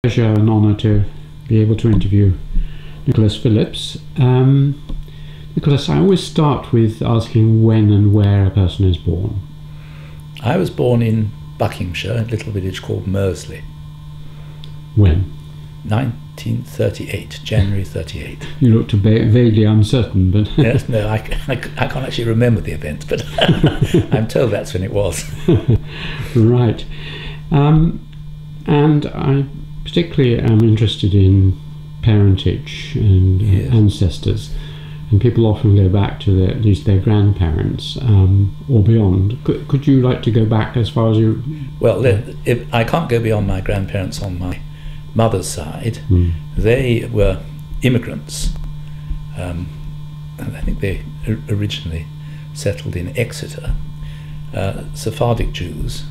Pleasure and honour to be able to interview Nicholas Phillips. Nicholas, I always start with asking when and where a person is born. I was born in Buckinghamshire, a little village called Mersley. When? 1938, January 38. You looked vaguely uncertain, but... Yes, no, I can't actually remember the event, but I'm told that's when it was. Right. And I particularly am interested in parentage and Yes. ancestors, and people often go back to at least their grandparents or beyond. Could you like to go back as far as you... Well, I can't go beyond my grandparents on my mother's side. They were immigrants. And I think they originally settled in Exeter. Sephardic Jews.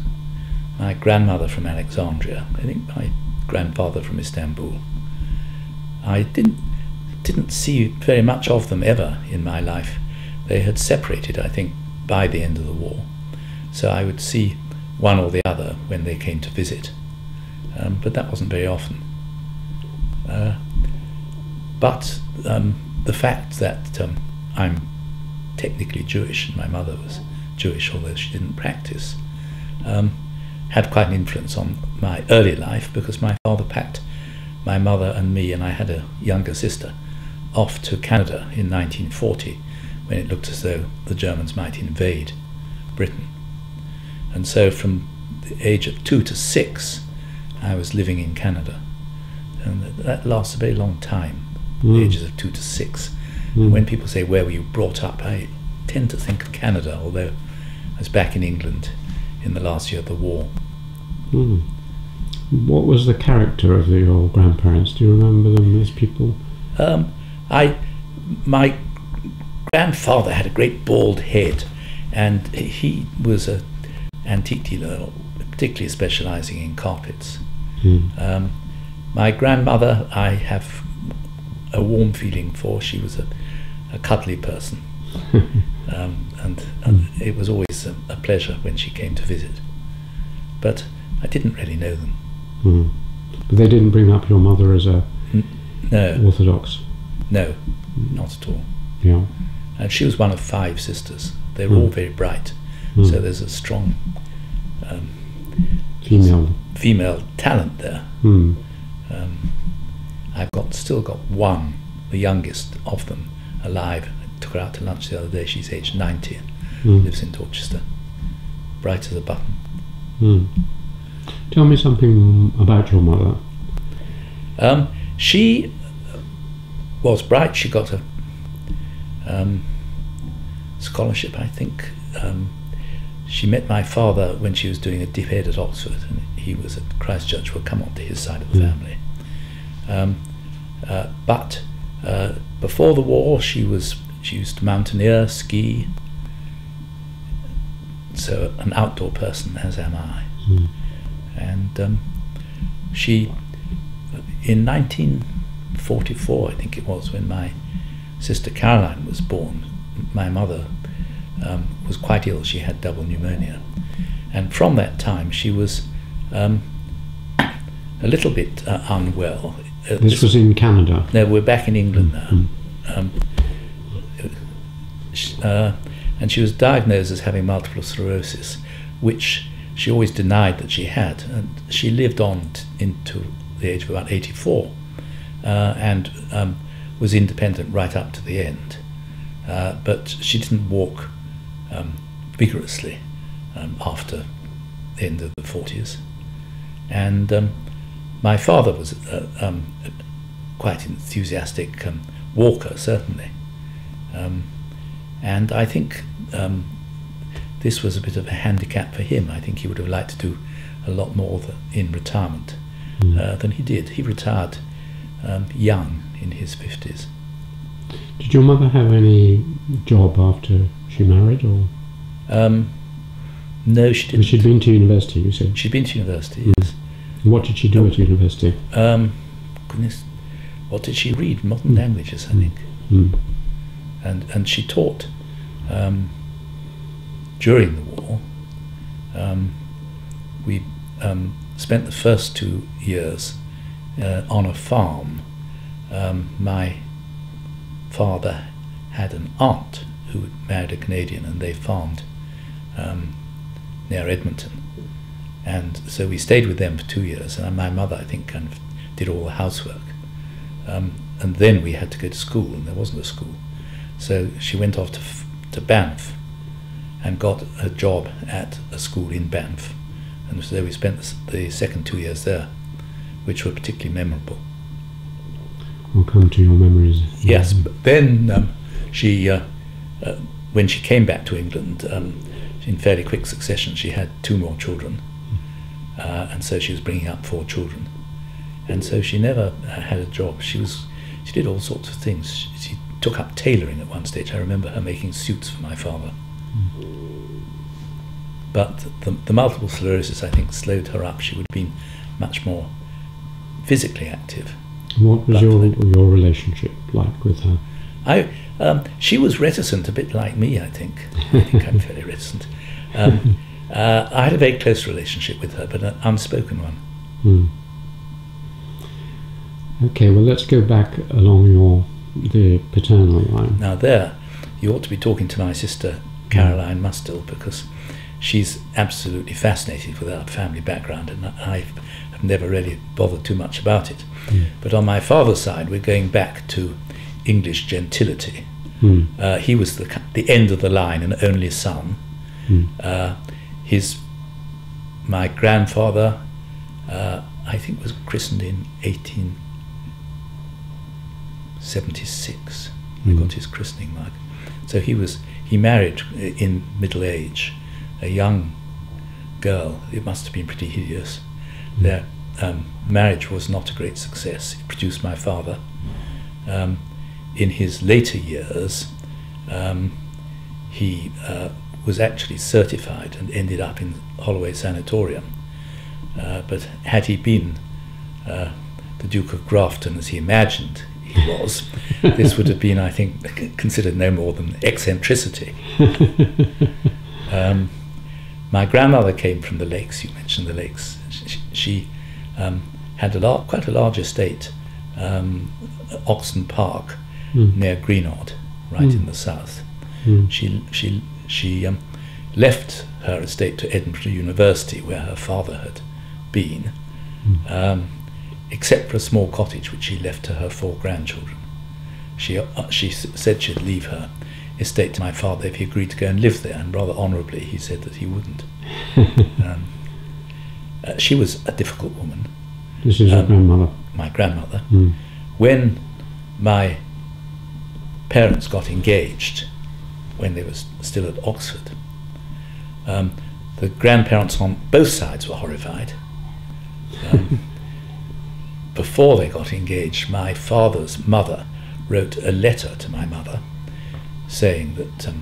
My grandmother from Alexandria. I think my grandfather from Istanbul. I didn't see very much of them ever in my life. They had separated, I think, by the end of the war. So I would see one or the other when they came to visit. But that wasn't very often. But the fact that I'm technically Jewish and my mother was Jewish, although she didn't practice, had quite an influence on my early life, because my father packed my mother and me, and I had a younger sister, off to Canada in 1940, when it looked as though the Germans might invade Britain. And so from the age of 2 to 6, I was living in Canada. And that lasts a very long time, the ages of 2 to 6. And when people say, where were you brought up, I tend to think of Canada, although I was back in England in the last year of the war. What was the character of your grandparents? Do you remember them as people? My grandfather had a great bald head, and he was an antique dealer, particularly specialising in carpets. My grandmother, I have a warm feeling for. She was a cuddly person, and it was always a pleasure when she came to visit. But I didn't really know them. But they didn't bring up your mother as a no Orthodox? No, not at all. Yeah. And she was one of 5 sisters. They were all very bright, so there's a strong female talent there. I've still got one, the youngest of them, alive. I took her out to lunch the other day. She's aged 90 and lives in Dorchester. Bright as a button. Tell me something about your mother. She was bright. She got a scholarship, I think. She met my father when she was doing a dip ed at Oxford, and he was at Christchurch. We'll come on to his side of the family. But before the war, she used to mountaineer, ski. So an outdoor person, as am I. And she, in 1944, I think it was, when my sister Caroline was born, my mother was quite ill. She had double pneumonia, and from that time she was a little bit unwell. This was in Canada? No, we're back in England now. And she was diagnosed as having multiple sclerosis, which she always denied that she had. And she lived on into the age of about 84, and was independent right up to the end. But she didn't walk vigorously after the end of the 40s. And my father was quite enthusiastic walker, certainly. And I think this was a bit of a handicap for him. I think he would have liked to do a lot more in retirement than he did. He retired young, in his 50s. Did your mother have any job after she married, or? No, she didn't. She'd been to university, you said? She'd been to university, yes. What did she do at university? Goodness, what did she read? Modern languages, I think. And she taught during the war. We spent the first 2 years on a farm. My father had an aunt who married a Canadian, and they farmed near Edmonton. And so we stayed with them for 2 years, and my mother, I think, kind of did all the housework. And then we had to go to school, and there wasn't a school. So she went off to Banff and got a job at a school in Banff. And so we spent the second 2 years there, which were particularly memorable. We'll come to your memories. Yes, but then when she came back to England, in fairly quick succession, she had 2 more children. And so she was bringing up 4 children. And so she never had a job. She did all sorts of things. She took up tailoring at one stage. I remember her making suits for my father. But the multiple sclerosis, I think, slowed her up. She would have been much more physically active. What was your relationship like with her? She was reticent, a bit like me, I think. I think I'm fairly reticent. I had a very close relationship with her, but an unspoken one. Okay, well, let's go back along the paternal line. Now there, you ought to be talking to my sister Caroline Mustill, because she's absolutely fascinated with our family background, and I have never really bothered too much about it. But on my father's side, we're going back to English gentility. He was the end of the line, an only son. My grandfather, I think, was christened in 1876. I got his christening mark. So he married in middle age a young girl. It must have been pretty hideous. Their marriage was not a great success. It produced my father. In his later years, he was actually certified and ended up in Holloway Sanatorium. But had he been the Duke of Grafton, as he imagined he was, this would have been, I think, considered no more than eccentricity. My grandmother came from the Lakes. You mentioned the Lakes. She had quite a large estate, Oxon Park, near Greenodd, right in the south. She left her estate to Edinburgh University, where her father had been, except for a small cottage which she left to her 4 grandchildren. She said she'd leave her estate to my father if he agreed to go and live there, and rather honourably he said that he wouldn't. She was a difficult woman. This is your grandmother? My grandmother. When my parents got engaged, when they were still at Oxford, the grandparents on both sides were horrified. Before they got engaged, my father's mother wrote a letter to my mother saying that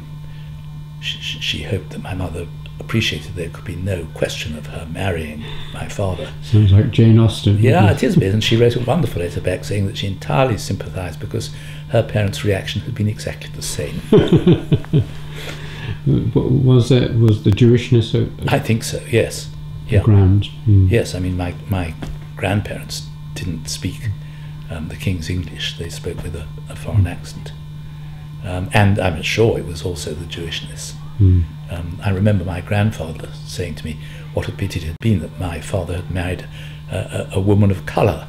she hoped that my mother appreciated there could be no question of her marrying my father. Sounds like Jane Austen. Yeah, it is a bit. And she wrote a wonderful letter back saying that she entirely sympathised because her parents' reaction had been exactly the same. Was the Jewishness I think so, yes. Yeah. Ground? Yes, I mean, my grandparents didn't speak the King's English. They spoke with a foreign accent. And I'm sure it was also the Jewishness. I remember my grandfather saying to me what a pity it had been that my father had married a woman of colour.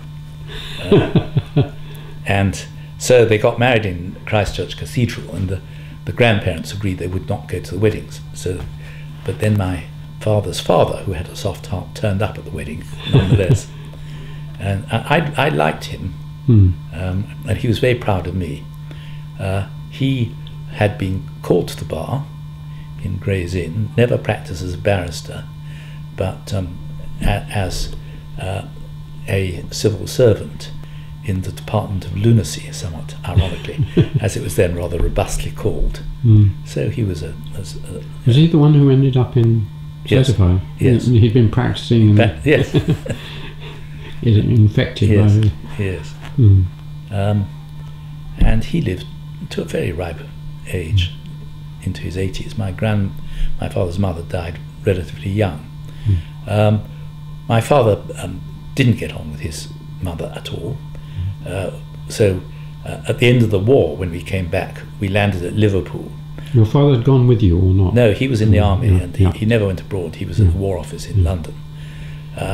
And so they got married in Christchurch Cathedral, and the grandparents agreed they would not go to the weddings. But then my father's father, who had a soft heart, turned up at the wedding nonetheless. And I liked him, and he was very proud of me. He had been called to the bar in Gray's Inn, never practiced as a barrister, but as a civil servant in the Department of Lunacy, somewhat ironically, as it was then rather robustly called. So he was was he the one who ended up in certified? Yes. He'd been practicing. Yes. Infected by it. Yes. And he lived to a very ripe age, into his 80s. My father's mother died relatively young. My father didn't get on with his mother at all. So at the end of the war, when we came back, we landed at Liverpool. Your father had gone with you or not? No, he was in the army, yeah, and yeah. he never went abroad. He was at the War Office in London.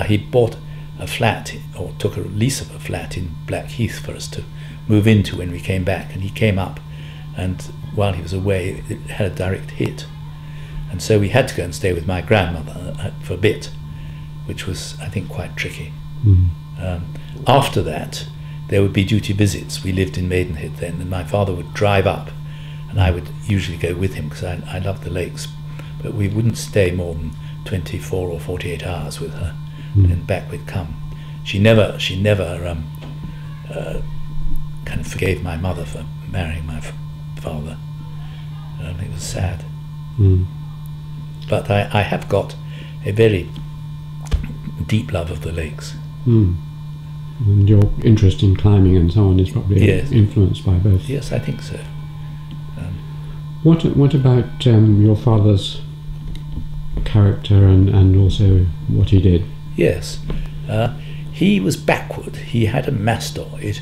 He bought a flat, or took a lease of a flat in Blackheath for us to move into when we came back, and he came up, and while he was away it had a direct hit, and so we had to go and stay with my grandmother for a bit, which was, I think, quite tricky. After that there would be duty visits. We lived in Maidenhead then, and my father would drive up, and I would usually go with him because I loved the lakes, but we wouldn't stay more than 24 or 48 hours with her. And back we'd come. She never kind of forgave my mother for marrying my father. It was sad. But I have got a very deep love of the lakes. And your interest in climbing and so on is probably influenced by both. Yes, I think so. What about your father's character and also what he did? Yes, he was backward. He had a mastoid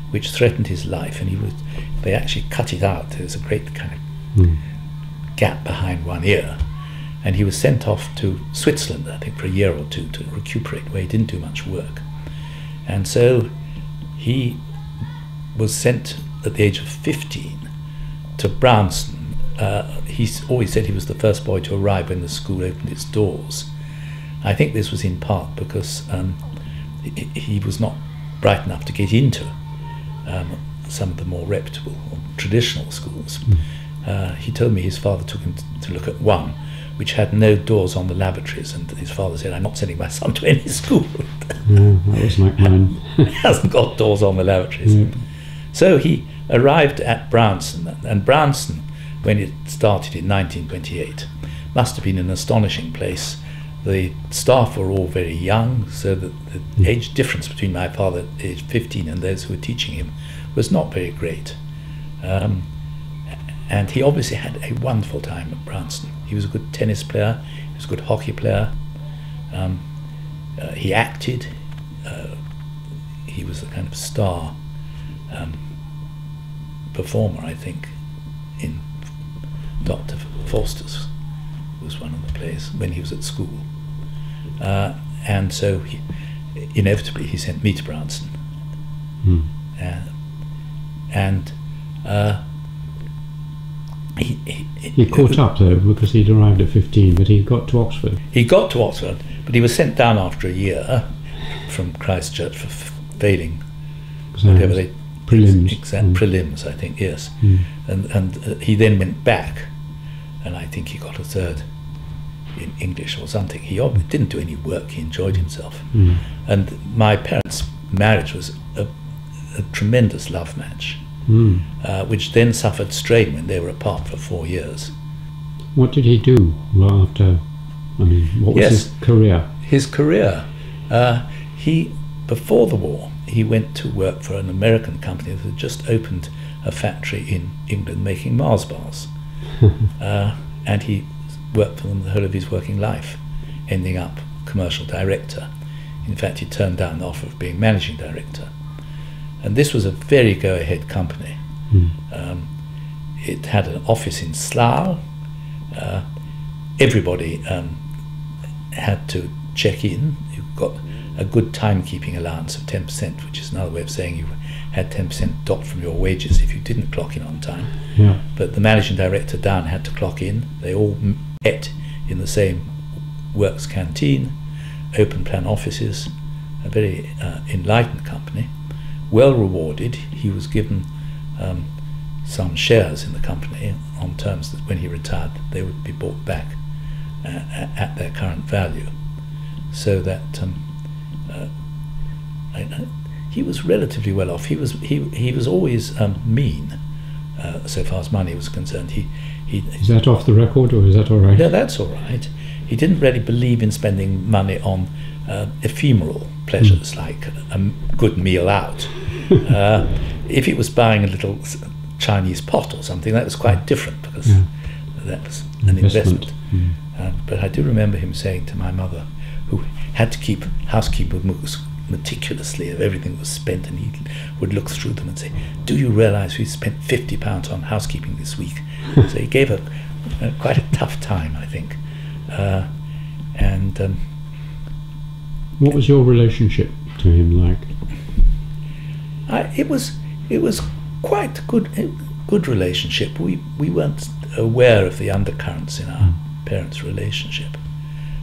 which threatened his life, and they actually cut it out. There's a great kind of gap behind one ear, and he was sent off to Switzerland, I think, for a year or two to recuperate, where he didn't do much work. And so he was sent at the age of 15 to Bryanston. He always said he was the first boy to arrive when the school opened its doors. I think this was in part because he was not bright enough to get into some of the more reputable or traditional schools. He told me his father took him to look at one which had no doors on the lavatories, and his father said, "I'm not sending my son to any school." Yeah, that was like mine. It hasn't got doors on the lavatories. Yeah. So he arrived at Bryanston, and Bryanston, when it started in 1928, must have been an astonishing place. The staff were all very young, so that the age difference between my father at age 15 and those who were teaching him was not very great. And he obviously had a wonderful time at Bryanston. He was a good tennis player, he was a good hockey player, he acted, he was a kind of star performer, I think, in Dr. Forster's was one of the plays when he was at school. And so inevitably he sent me to Bryanston. He caught up though, because he'd arrived at 15, but he got to Oxford. He got to Oxford, but he was sent down after a year from Christchurch for failing whatever they prelims. Prelims, I think, yes. And he then went back, and I think he got a third in English or something. He didn't do any work. He enjoyed himself. And my parents' marriage was a tremendous love match. Which then suffered strain when they were apart for 4 years. What did he do after? I mean, what was his career? His career, before the war, he went to work for an American company that had just opened a factory in England making Mars bars, and he worked for them the whole of his working life, ending up commercial director. In fact, he turned down the offer of being managing director. And this was a very go-ahead company. It had an office in Slough. Everybody had to check in. You got a good timekeeping allowance of 10%, which is another way of saying you had 10% docked from your wages if you didn't clock in on time. Yeah. But the managing director down had to clock in. They all ate in the same works canteen, open plan offices, a very enlightened company. Well rewarded. He was given some shares in the company on terms that when he retired they would be bought back at their current value, so that he was relatively well off. He was always mean so far as money was concerned. Is that off the record, or is that all right? No, that's all right. He didn't really believe in spending money on ephemeral pleasures like a good meal out. If it was buying a little Chinese pot or something, that was quite different, because that was an investment. But I do remember him saying to my mother, who had to keep housekeeping meticulously of everything that was spent, and he would look through them and say, "Do you realise we spent £50 on housekeeping this week?" So he gave quite a tough time, I think. What was your relationship to him like? It was quite good relationship. We weren't aware of the undercurrents in our parents' relationship,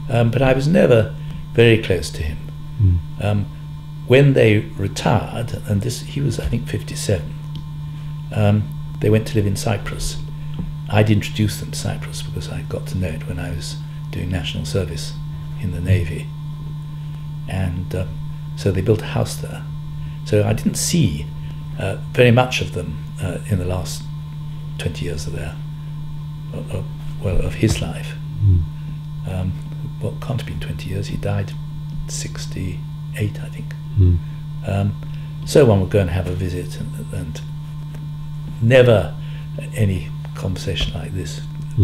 but I was never very close to him. When they retired, and he was, I think, 57, they went to live in Cyprus. I'd introduced them to Cyprus because I got to know it when I was doing national service in the Navy, and so they built a house there. So I didn't see very much of them in the last 20 years of of his life. Well, can't have been 20 years. He died 68, I think. So one would go and have a visit, and never any conversation like this,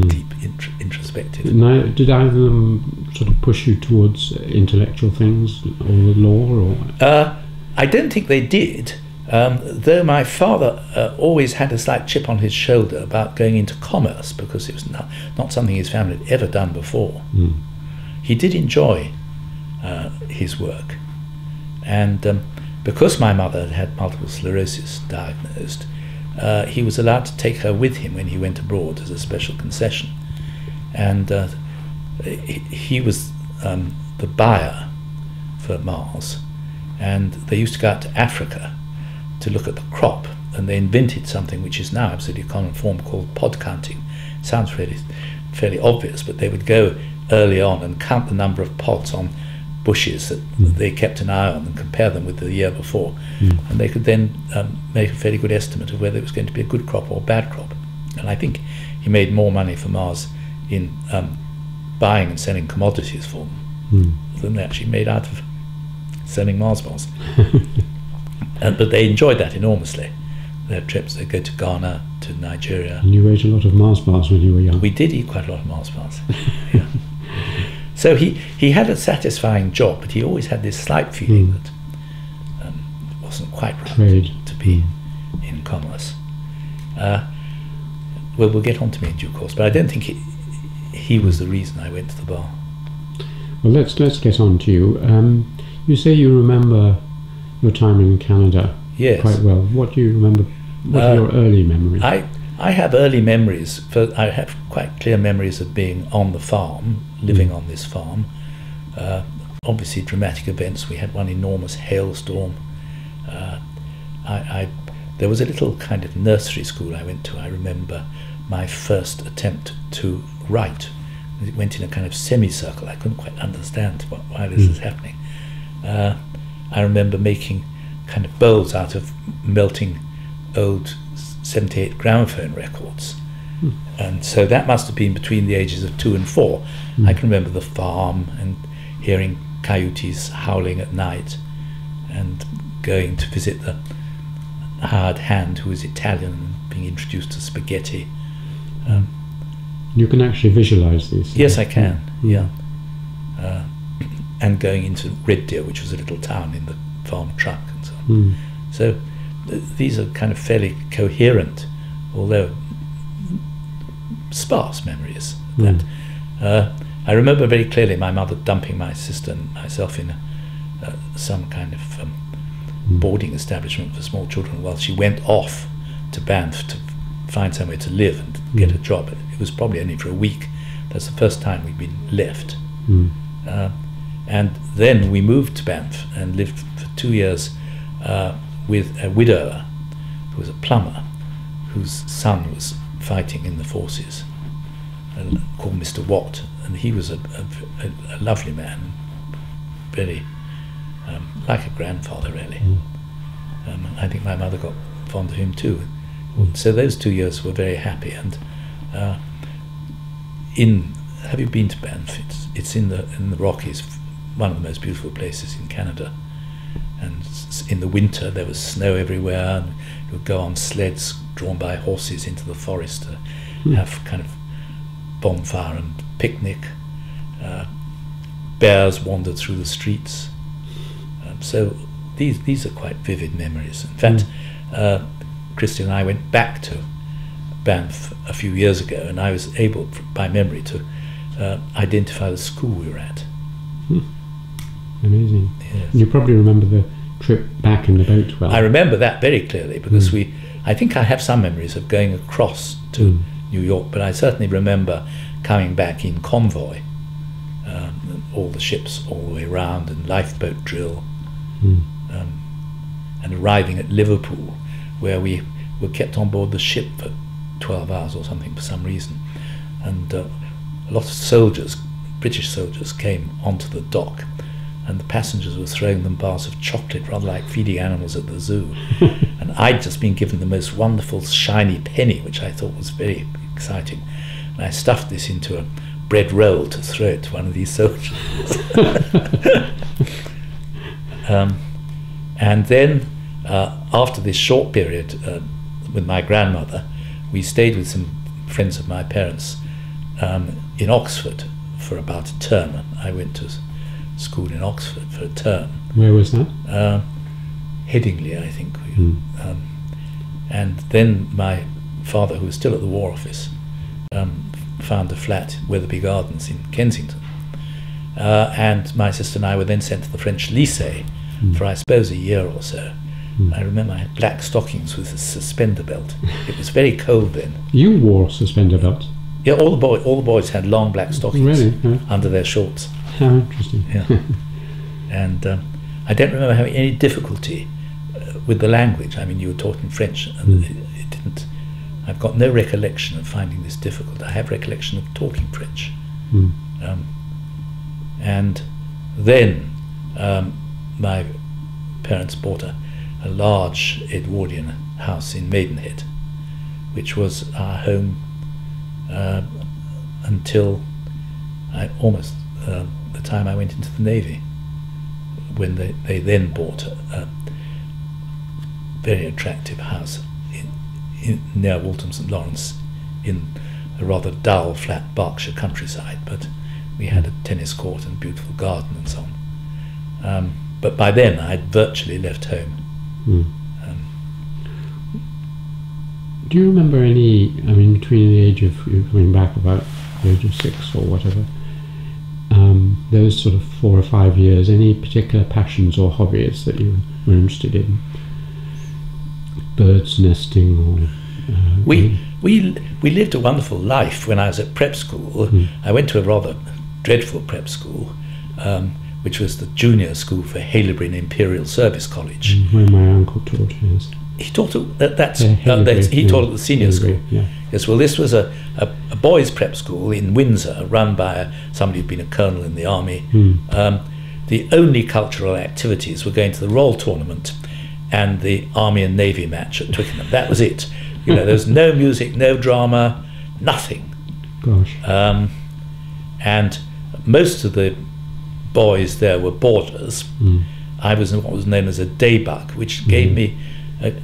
deep introspective. Did either of them sort of push you towards intellectual things or law? Or I don't think they did, though my father always had a slight chip on his shoulder about going into commerce, because it was not something his family had ever done before. He did enjoy his work, and because my mother had multiple sclerosis diagnosed, he was allowed to take her with him when he went abroad as a special concession, and he was the buyer for Mars, and they used to go out to Africa to look at the crop, and they invented something which is now absolutely a common form called pod counting. It sounds fairly obvious, but they would go early on and count the number of pods on bushes that they kept an eye on and compare them with the year before, and they could then make a fairly good estimate of whether it was going to be a good crop or a bad crop. And I think he made more money for Mars in buying and selling commodities for them than they actually made out of selling Mars bars. But they enjoyed that enormously. Their trips, they'd go to Ghana, to Nigeria. And you ate a lot of Mars bars when you were young? We did eat quite a lot of Mars bars. Yeah. So he had a satisfying job, but he always had this slight feeling that it wasn't quite right to be in commerce. Well, we'll get on to me in due course, but I don't think he was the reason I went to the bar. Well, let's get on to you. You say you remember your time in Canada quite well. What do you remember? What are your early memories? I have early memories. I have quite clear memories of being on the farm, living on this farm. Obviously dramatic events. We had one enormous hailstorm. There was a little kind of nursery school I went to. I remember my first attempt to write. It went in a kind of semicircle. I couldn't quite understand why this was happening. I remember making kind of bowls out of melting old 78 gramophone records, and so that must have been between the ages of 2 and 4. I can remember the farm and hearing coyotes howling at night, and going to visit the hired hand who was Italian and being introduced to spaghetti. You can actually visualise these? Yes, I can. Yeah. And going into Red Deer, which was a little town, in the farm truck and so on. So these are kind of fairly coherent, although sparse memories. That I remember very clearly my mother dumping my sister and myself in some kind of boarding establishment for small children while she went off to Banff to find somewhere to live and get a job. It was probably only for a week. That's the first time we'd been left. And then we moved to Banff and lived for 2 years with a widower who was a plumber, whose son was fighting in the forces, called Mr. Watt, and he was a lovely man, very like a grandfather really. I think my mother got fond of him too. So those 2 years were very happy. And have you been to Banff? It's in the Rockies, one of the most beautiful places in Canada. And in the winter there was snow everywhere, and you would go on sleds drawn by horses into the forest to have kind of bonfire and picnic. Bears wandered through the streets. So these are quite vivid memories. In fact, Christy and I went back to Banff a few years ago, and I was able, by memory, to identify the school we were at. Amazing. Yes. You probably remember the trip back in the boat well. I remember that very clearly, because I think I have some memories of going across to New York, but I certainly remember coming back in convoy, all the ships all the way around, and lifeboat drill, and arriving at Liverpool, where we were kept on board the ship for 12 hours or something for some reason, and a lot of soldiers, British soldiers, came onto the dock, and the passengers were throwing them bars of chocolate, rather like feeding animals at the zoo. And I'd just been given the most wonderful shiny penny, which I thought was very exciting, and I stuffed this into a bread roll to throw it to one of these soldiers. And then after this short period with my grandmother, we stayed with some friends of my parents in Oxford for about a term. I went to school in Oxford for a term. Where was that? Headingley, I think. And then my father, who was still at the War Office, found a flat, Wetherby Gardens in Kensington. And my sister and I were then sent to the French Lycée for, I suppose, a year or so. I remember I had black stockings with a suspender belt. It was very cold then. You wore suspender belts? Yeah, all the boys had long black stockings under their shorts. How interesting. Yeah. And I don't remember having any difficulty with the language. I mean, you were taught in French, and it didn't. I've got no recollection of finding this difficult. I have recollection of talking French. And then my parents bought a large Edwardian house in Maidenhead, which was our home until almost the time I went into the Navy, when they then bought a very attractive house near Waltham St Lawrence, in a rather dull, flat Berkshire countryside, but we had a tennis court and beautiful garden and so on. But by then I had virtually left home. Do you remember any, I mean, between the age of, you coming back about the age of 6 or whatever, those sort of 4 or 5 years, any particular passions or hobbies that you were interested in? Birds nesting or... We lived a wonderful life when I was at prep school. I went to a rather dreadful prep school, which was the junior school for Haileybury Imperial Service College. Where my uncle taught, yes. He taught at he taught at the senior school. Yeah. Yes, well, this was a boys' prep school in Windsor, run by somebody who'd been a colonel in the army. The only cultural activities were going to the Royal Tournament and the Army and Navy match at Twickenham. That was it. You know, there was no music, no drama, nothing. Gosh. And most of the boys there were boarders. I was in what was known as a day buck, which gave me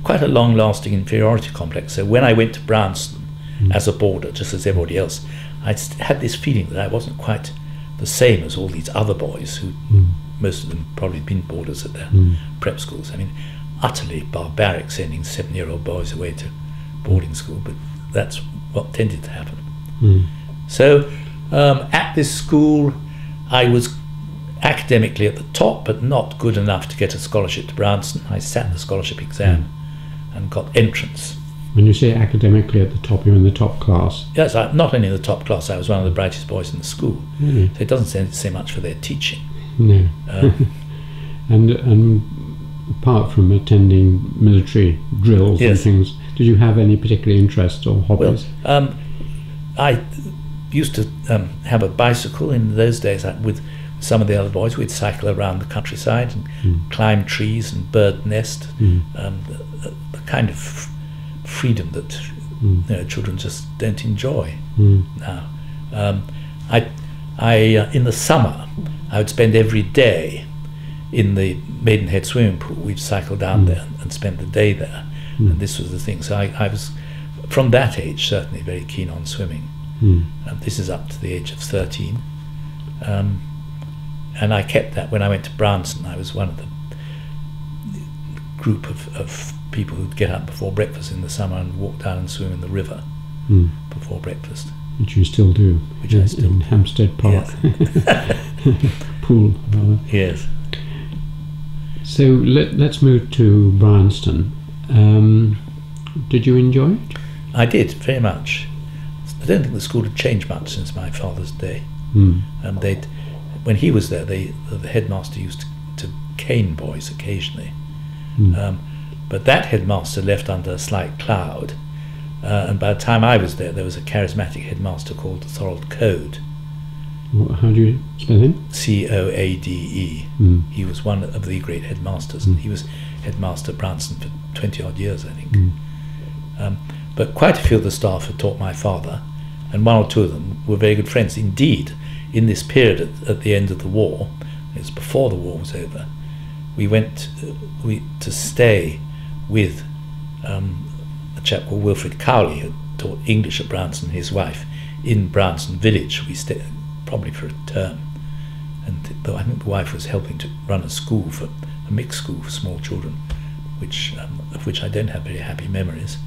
quite a long-lasting inferiority complex. So when I went to Bryanston as a boarder, just as everybody else, I had this feeling that I wasn't quite the same as all these other boys who, most of them probably been boarders at their prep schools. I mean, utterly barbaric sending 7-year-old boys away to boarding school, but that's what tended to happen. So at this school I was academically at the top, but not good enough to get a scholarship to Bryanston. I sat the scholarship exam and got entrance. When you say academically at the top, you're in the top class? Yes, not only in the top class, I was one of the brightest boys in the school. Really? So it doesn't say much for their teaching. No. And apart from attending military drills and things, did you have any particular interests or hobbies? Well, I used to have a bicycle in those days with some of the other boys. We'd cycle around the countryside and climb trees and bird nest, the kind of freedom that children just don't enjoy now. I in the summer I would spend every day in the Maidenhead swimming pool. We'd cycle down there and spend the day there, and this was the thing. So I was, from that age, certainly very keen on swimming. This is up to the age of 13. And I kept that when I went to Bryanston. I was one of the group of people who'd get up before breakfast in the summer and walk down and swim in the river before breakfast. Which you still do. Which I still in do. Hampstead Park. Yes. Pool, rather. Yes. So let's move to Bryanston. Did you enjoy it? I did, very much. I don't think the school had changed much since my father's day. When he was there, the headmaster used to cane boys occasionally. But that headmaster left under a slight cloud, and by the time I was there was a charismatic headmaster called Thorold Coade. How do you spell him? Coade. He was one of the great headmasters, and he was headmaster at Bryanston for 20-odd years, I think. But quite a few of the staff had taught my father, and one or two of them were very good friends. Indeed, in this period at the end of the war, it was before the war was over, we went to stay with a chap called Wilfred Cowley, who taught English at Bryanston, his wife, in Bryanston village. We stayed probably for a term, and I think the wife was helping to run a mixed school for small children, of which I don't have very happy memories.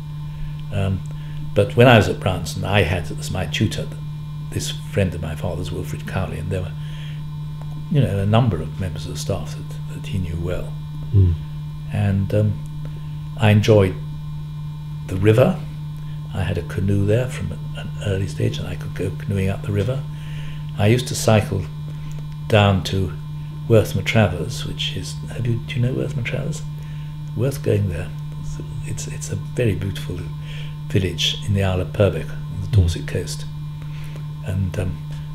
But when I was at Bryanston, I had as my tutor this friend of my father's, Wilfred Cowley, and there were, a number of members of the staff that he knew well. And I enjoyed the river. I had a canoe there from an early stage, and I could go canoeing up the river. I used to cycle down to Worth Matravers, which is, do you know Worth Matravers? Worth going there. It's a very beautiful village in the Isle of Purbeck on the Dorset coast. And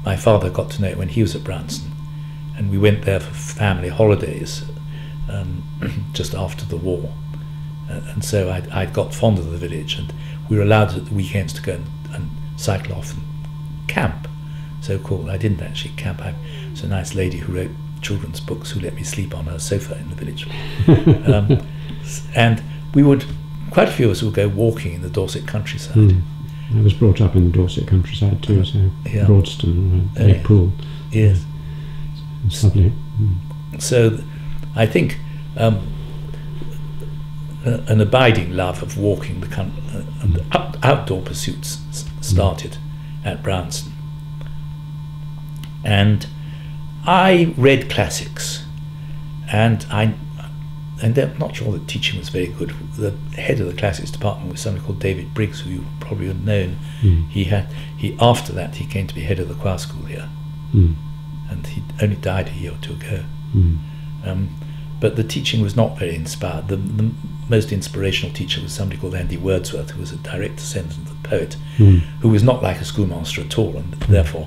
my father got to know it when he was at Bryanston, and we went there for family holidays just after the war. And so I got fond of the village, and we were allowed at the weekends to go and cycle off and camp, so-called. I didn't actually camp. It's a nice lady who wrote children's books who let me sleep on her sofa in the village. And quite a few of us would go walking in the Dorset countryside. I was brought up in the Dorset countryside too, so Broadston, Pool. Yes. It's lovely. So I think an abiding love of walking the country and outdoor pursuits started at Bryanston. And I read classics, and I'm not sure that teaching was very good. The head of the classics department was somebody called David Briggs, who you probably would have known. After that he came to be head of the choir school here, and he only died a year or two ago. But the teaching was not very inspired. The most inspirational teacher was somebody called Andy Wordsworth, who was a direct descendant of the poet, who was not like a schoolmaster at all, and therefore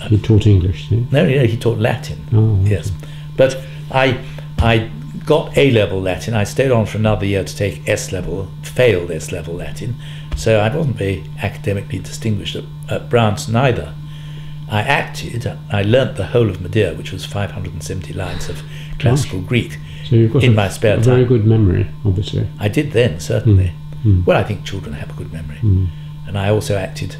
he taught English. No, he taught Latin. Yes, but I got A-level Latin. I stayed on for another year to take S-level, failed S-level Latin, so I wasn't very academically distinguished at Bryanston either. I acted. I learnt the whole of Medea, which was 570 lines of classical Greek, so you've got in my spare time. Very good memory, obviously. I did then, certainly. Well, I think children have a good memory. And I also acted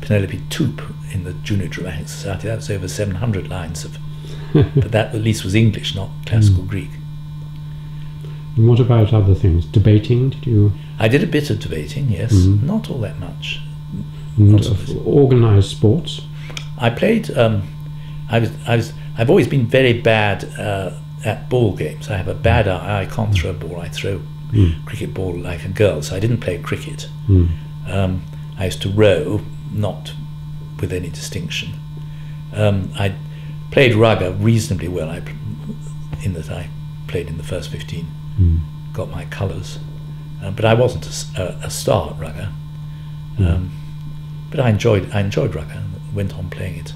Penelope Toop in the Junior Dramatic Society. That was over 700 lines of, but that at least was English, not classical Greek. And what about other things? Debating? Did you? I did a bit of debating, yes, not all that much. Organised sports? I played. I've always been very bad at ball games. I have a bad eye. I can't throw a ball. I throw cricket ball like a girl. So I didn't play cricket. I used to row, not with any distinction. I played rugger reasonably well. In that I played in the first 15, got my colours, but I wasn't a star at rugger. But I enjoyed rugger and went on playing it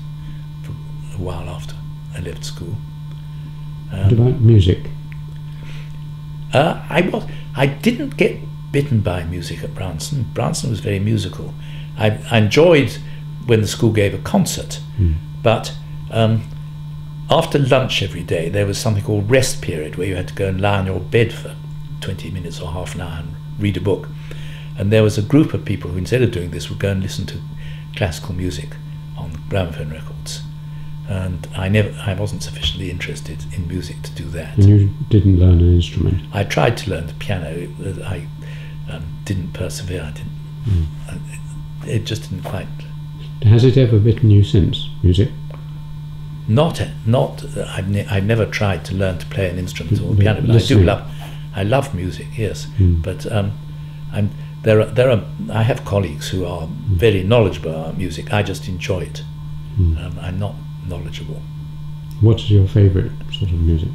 for a while after I left school. What about music? I didn't get bitten by music at Bryanston. Bryanston was very musical. I enjoyed when the school gave a concert, but after lunch every day there was something called rest period, where you had to go and lie on your bed for 20 minutes or half an hour and read a book. And there was a group of people who, instead of doing this, would go and listen to classical music on gramophone records. and I wasn't sufficiently interested in music to do that. And you didn't learn an instrument? I tried to learn the piano. I didn't persevere. I didn't. It just didn't quite. Has it ever bitten you since, music? Not. I've never tried to learn to play an instrument or the piano, but I love music. Yes, but I have colleagues who are very knowledgeable about music. I just enjoy it. I'm not knowledgeable. What is your favourite sort of music?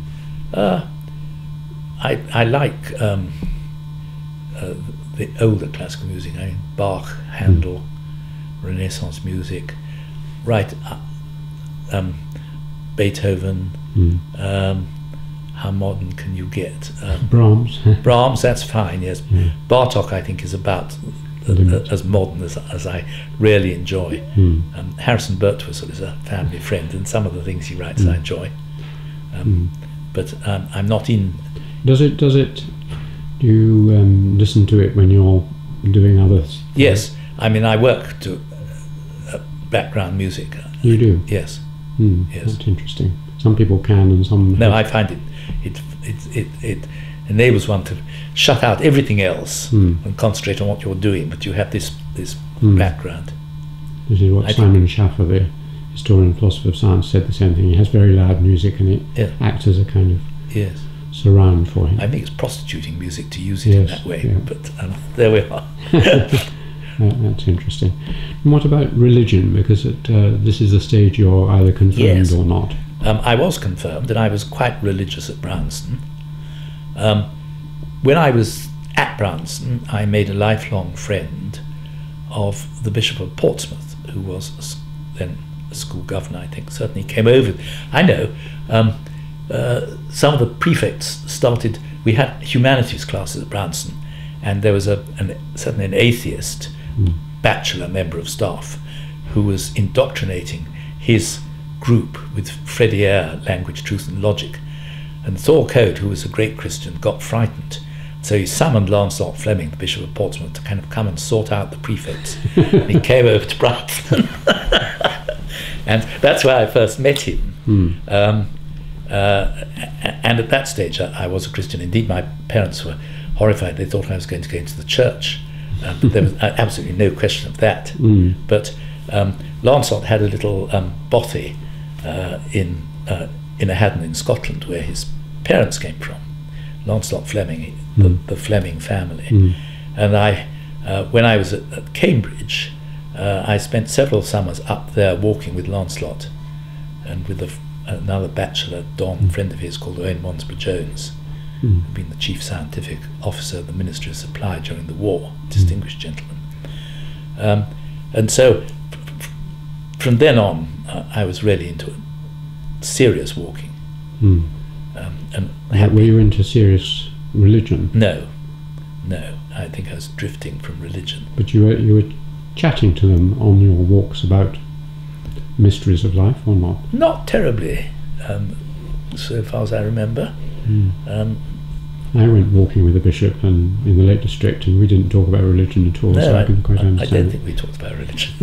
I like the older classical music. I mean, Bach, Handel, Renaissance music, Beethoven. How modern can you get? Brahms. Brahms, that's fine. Yes, Bartók I think is about as modern as I really enjoy. Harrison Birtwistle is a family friend, and some of the things he writes I enjoy. But I'm not in. Does it? Do you listen to it when you're doing others? Yes, I mean I work to background music. You do? Yes. Yes. That's interesting. Some people can, and some. No, I find it enables one to shut out everything else and concentrate on what you're doing, but you have this background. This is what Simon Schaffer, the historian and philosopher of science, said the same thing. He has very loud music, and it acts as a kind of surround for him. I think it's prostituting music to use it in that way, but there we are. That's interesting. And what about religion? Because this is the stage you're either confirmed or not. I was confirmed, and I was quite religious at Bryanston. When I was at Bryanston, I made a lifelong friend of the Bishop of Portsmouth, who was then a school governor, I think. Certainly came over. I know some of the prefects started. We had humanities classes at Bryanston, and there was certainly an atheist bachelor member of staff who was indoctrinating his group with Freddie Eyre, Language, Truth and Logic. And Thor Code, who was a great Christian, got frightened. So he summoned Lancelot Fleming, the Bishop of Portsmouth, to kind of come and sort out the prefects. And he came over to Bryanston. And that's where I first met him. And at that stage, I was a Christian. Indeed, my parents were horrified. They thought I was going to go into the church. But there was absolutely no question of that. But Lancelot had a little bothy in a haddon in Scotland, where his parents came from. Lancelot Fleming, the Fleming family. And when I was at Cambridge, I spent several summers up there walking with Lancelot and with another bachelor, Don, friend of his, called Owen Monsborough Jones, who'd been the chief scientific officer of the Ministry of Supply during the war, distinguished gentleman. And so from then on, I was really into serious walking. Were you into serious religion? No. I think I was drifting from religion. But you were chatting to them on your walks about mysteries of life, or not? Not terribly, so far as I remember. I went walking with the bishop in the Lake District, and we didn't talk about religion at all. No, so I can quite understand. I don't think we talked about religion.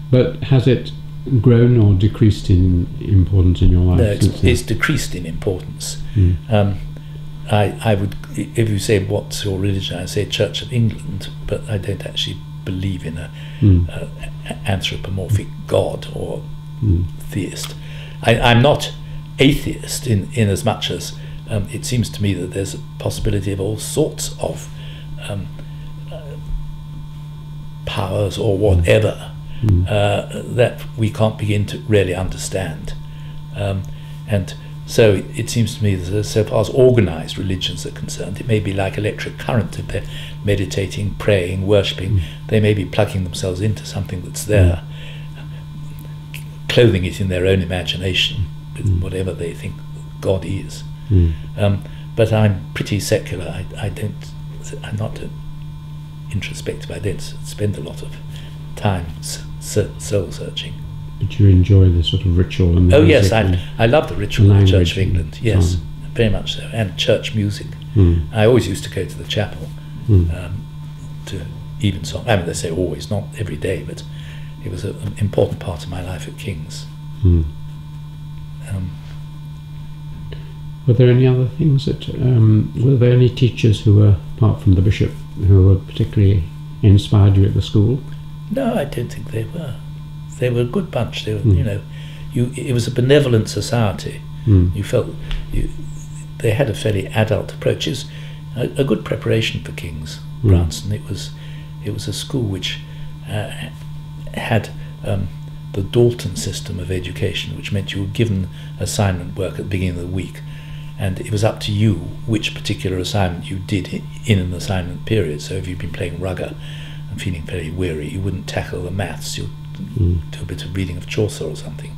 But has it grown or decreased in importance in your life? No, it's decreased in importance. I would, if you say what's your religion, I say Church of England, but I don't actually believe in a anthropomorphic God or theist. I'm not atheist in as much as it seems to me that there's a possibility of all sorts of powers or whatever that we can't begin to really understand. And so it seems to me that so far as organised religions are concerned, it may be like electric current. If they're meditating, praying, worshipping, they may be plugging themselves into something that's there, clothing it in their own imagination with whatever they think God is. But I'm pretty secular. I'm not introspective. I don't spend a lot of time soul searching. But you enjoy the sort of ritual and the music? I love the ritual of the Church of England. Yes, very much so, and church music. I always used to go to the chapel to evensong. I mean, they say always, not every day, but it was an important part of my life at King's. Were there any other things that, were there any teachers who were, apart from the bishop, who were particularly inspired you at the school? No, I don't think they were. They were a good bunch. They were, you know, it was a benevolent society. You felt they had a fairly adult approach. It was a good preparation for King's, Bryanston. It was a school which had the Dalton system of education, which meant you were given assignment work at the beginning of the week, and it was up to you which particular assignment you did in an assignment period. So if you've been playing rugger and feeling very weary, you wouldn't tackle the maths, you'd do a bit of reading of Chaucer or something.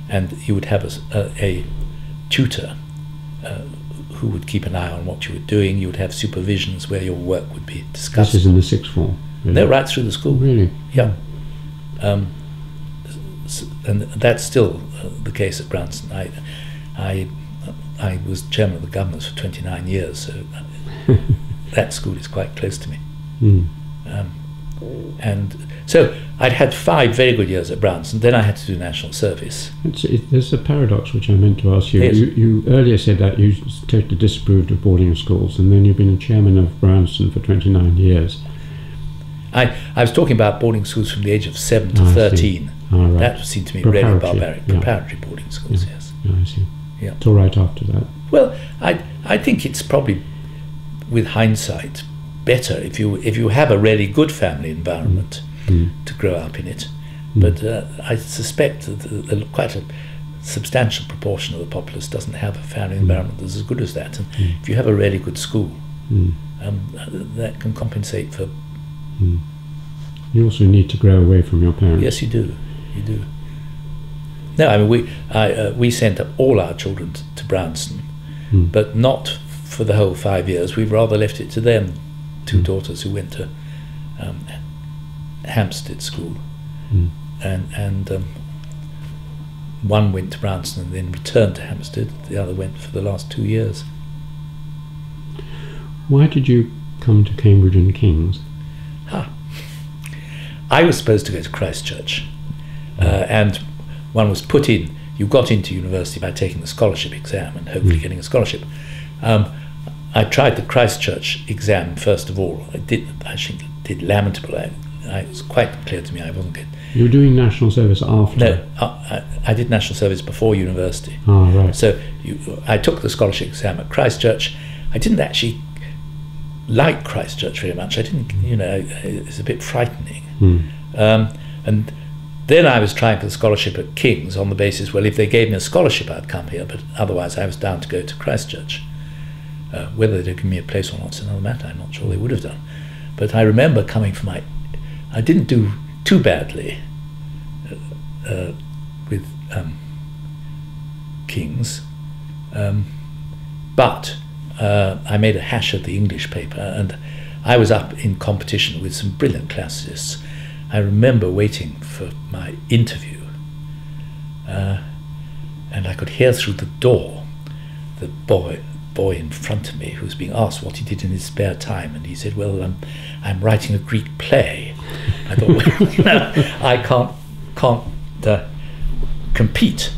And you would have a tutor who would keep an eye on what you were doing. You would have supervisions where your work would be discussed. This is in the sixth form? Really? No, right through the school. Really? Yeah. And that's still the case at Bryanston. I was chairman of the governors for 29 years, so that school is quite close to me. And so I'd had 5 very good years at Bryanston. Then I had to do national service. There's a paradox which I meant to ask you. Yes. You earlier said that you totally disapproved of boarding schools, and then you've been a chairman of Bryanston for 29 years. I was talking about boarding schools from the age of 7 to 13. Oh, right. That seemed to me really barbaric. Yeah. Preparatory boarding schools, yes. Yeah, I see. Yeah. It's all right after that. Well, I think it's probably, with hindsight, better if you have a really good family environment to grow up in it. But I suspect that quite a substantial proportion of the populace doesn't have a family environment that's as good as that. And if you have a really good school, that can compensate for. You also need to grow away from your parents. Yes, you do. You do. No, I mean we sent up all our children to Bryanston, but not for the whole 5 years. We rather left it to them. 2 daughters who went to Hampstead School, and one went to Bryanston and then returned to Hampstead. The other went for the last 2 years. Why did you come to Cambridge and King's? I was supposed to go to Christchurch, and one was put in. You got into university by taking the scholarship exam and hopefully getting a scholarship. I tried the Christchurch exam first of all. I did lamentable. It was quite clear to me I wasn't good. You were doing national service after? No, I did national service before university. Oh, right. So I took the scholarship exam at Christchurch. I didn't actually like Christchurch very much. I didn't, it's a bit frightening. And then I was trying for the scholarship at King's on the basis, well, if they gave me a scholarship, I'd come here, but otherwise I was down to go to Christchurch. Whether they'd give me a place or not is another matter. I'm not sure they would have done. But I remember coming for I didn't do too badly with King's, but I made a hash of the English paper, and I was up in competition with some brilliant classicists. I remember waiting for my interview, and I could hear through the door the boy in front of me who was being asked what he did in his spare time, and he said, well, I'm writing a Greek play. I thought, well, I can't compete.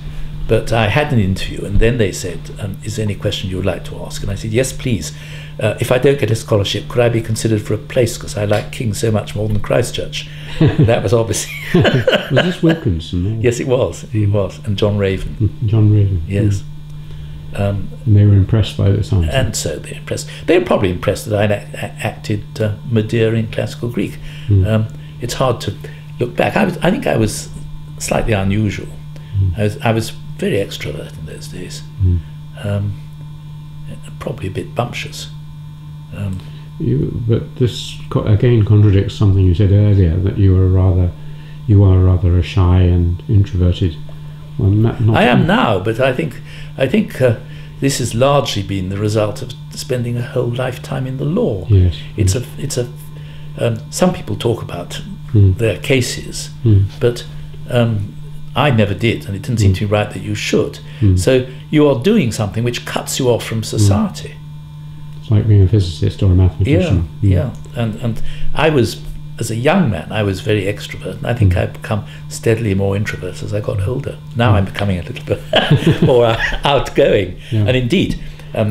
But I had an interview, and then they said, is there any question you would like to ask? And I said, yes, please. If I don't get a scholarship, could I be considered for a place, because I like King's so much more than Christchurch? That was obviously... Was this Wilkinson? Or? Yes, it was. It was. And John Raven. John Raven. Yes. And they were impressed by this answer. And so they were impressed. They were probably impressed that I'd acted Medea in classical Greek. It's hard to look back. I think I was slightly unusual. I was very extrovert in those days. Probably a bit bumptious. But this again contradicts something you said earlier, that you are rather a shy and introverted. Well, not I am now, but I think this has largely been the result of spending a whole lifetime in the law. Yes. It's a some people talk about their cases, but I never did, and it didn't seem to me right that you should. So you are doing something which cuts you off from society. It's like being a physicist or a mathematician. Yeah. And I was as a young man, I was very extrovert, and I think I've become steadily more introvert as I got older. Now I'm becoming a little bit more outgoing, and indeed,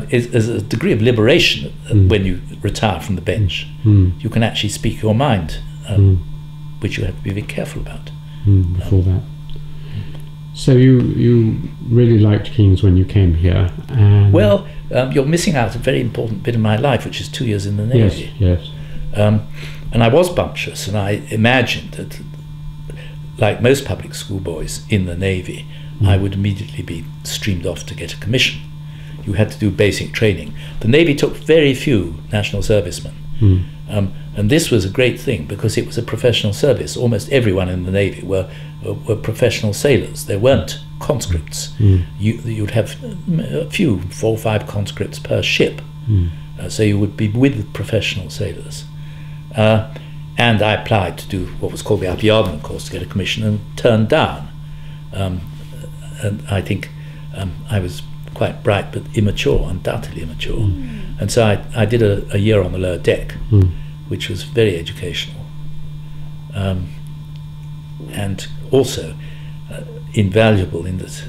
is a degree of liberation when you retire from the bench. You can actually speak your mind, which you have to be very careful about. Before that. So you really liked King's when you came here? And well, you're missing out a very important bit of my life, which is 2 years in the Navy. Yes. And I was bumptious, and I imagined that, like most public school boys in the Navy, I would immediately be streamed off to get a commission. You had to do basic training. The Navy took very few national servicemen. And this was a great thing because it was a professional service. Almost everyone in the Navy were professional sailors. There weren't conscripts. You'd have a few, 4 or 5 conscripts per ship. So you would be with professional sailors. And I applied to do what was called the Upper Yardman course to get a commission and turned down. And I think I was quite bright but immature, undoubtedly immature. And so I did a year on the lower deck, which was very educational. And also invaluable in that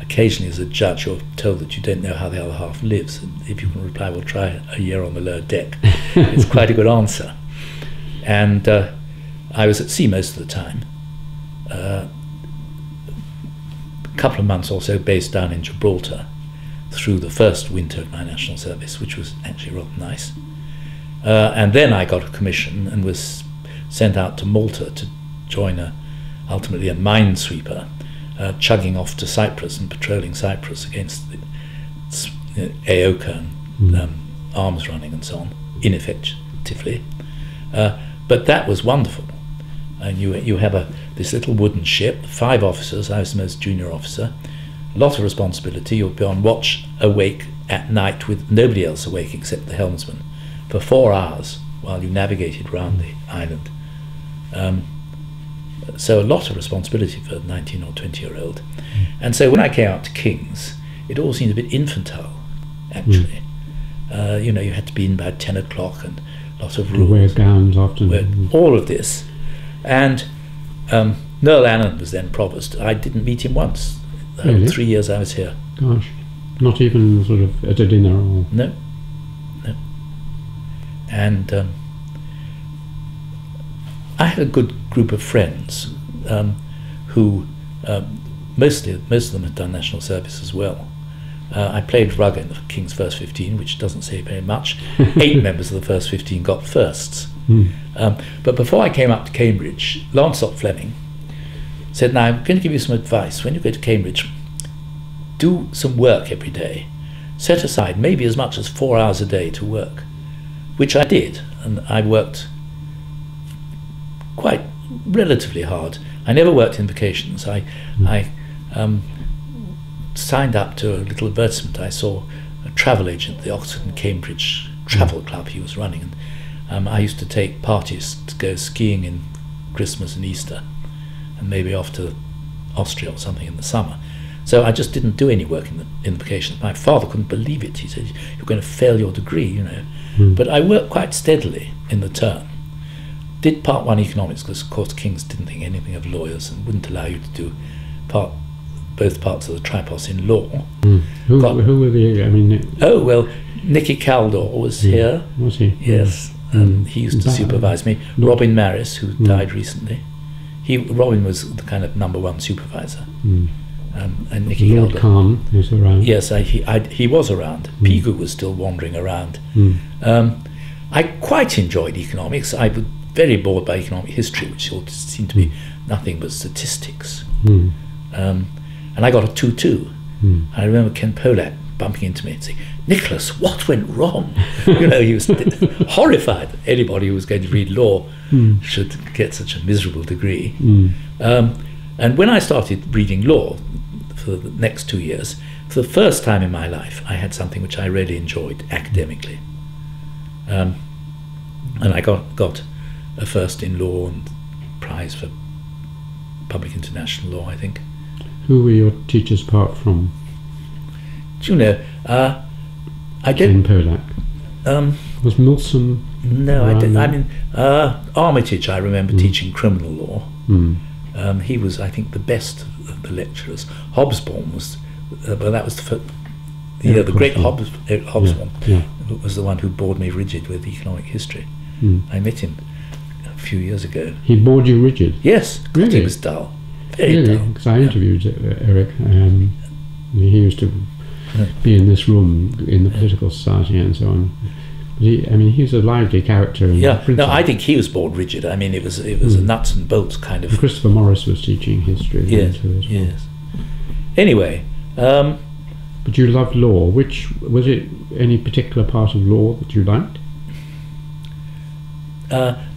occasionally as a judge you're told that you don't know how the other half lives, and if you can reply, well, try a year on the lower deck, it's quite a good answer. And I was at sea most of the time. A couple of months or so based down in Gibraltar through the first winter of my national service, which was actually rather nice. And then I got a commission and was sent out to Malta to join ultimately a minesweeper, chugging off to Cyprus and patrolling Cyprus against the AOCA and arms running and so on, ineffectively. But that was wonderful. And you have this little wooden ship, 5 officers, I was the most junior officer, a lot of responsibility. You'll be on watch awake at night with nobody else awake except the helmsman for 4 hours while you navigated around the island. So a lot of responsibility for a 19 or 20-year-old. And so when I came out to King's, it all seemed a bit infantile, actually. You know, you had to be in by 10 o'clock and a lot of rules. Wear gowns often. All of this. And Noel Allen was then provost. I didn't meet him once. Really? 3 years I was here. Gosh, not even sort of at a dinner or... No. And I had a good group of friends who most of them had done national service as well. I played rugby in the King's first 15, which doesn't say very much. 8 members of the first 15 got firsts. But before I came up to Cambridge, Lancelot Fleming said, now I'm going to give you some advice. When you go to Cambridge, do some work every day. Set aside maybe as much as 4 hours a day to work, which I did. And I worked quite relatively hard. I never worked in vacations. I signed up to a little advertisement. I saw a travel agent at the Oxford and Cambridge Travel Club he was running, and I used to take parties to go skiing in Christmas and Easter, and maybe off to Austria or something in the summer. So I just didn't do any work in the vacations. My father couldn't believe it. He said, "You're going to fail your degree, you know." But I worked quite steadily in the term. Did part 1 economics because, of course, King's didn't think anything of lawyers and wouldn't allow you to do both parts of the tripos in law. Who were the? I mean. Oh well, Nicky Caldor was here. Was he? Yes, and he used to supervise me. Robin Maris, who died recently. Robin was the kind of #1 supervisor. And Nicky Lord Caldor. Khan was around. Yes, he was around. Pigu was still wandering around. I quite enjoyed economics. I was very bored by economic history, which seemed to be nothing but statistics. And I got a 2-2. I remember Ken Polak bumping into me and saying, "Nicholas, what went wrong?" You know, he was horrified that anybody who was going to read law should get such a miserable degree. And when I started reading law for the next 2 years, for the first time in my life, I had something which I really enjoyed academically. And I got a first in law and prize for public international law, I think. Who were your teachers apart from? Do you know, I Ken don't... Polak. Was Milsom No, I around didn't. then? I mean, Armitage, I remember teaching criminal law. He was, I think, the best of the lecturers. Hobsbawm was, well, that was the great Hobsbawm was the one who bored me rigid with economic history. I met him a few years ago. He bored you rigid? Yes, really? He was dull, very really? dull. Because I interviewed Eric. He used to be in this room in the political society and so on. He was a lively character. No, I think he was bored rigid. I mean, it was a nuts and bolts kind of. And Christopher Morris was teaching history. Yes, too, as well. yes. Anyway. But you loved law. Which was it? Any particular part of law that you liked?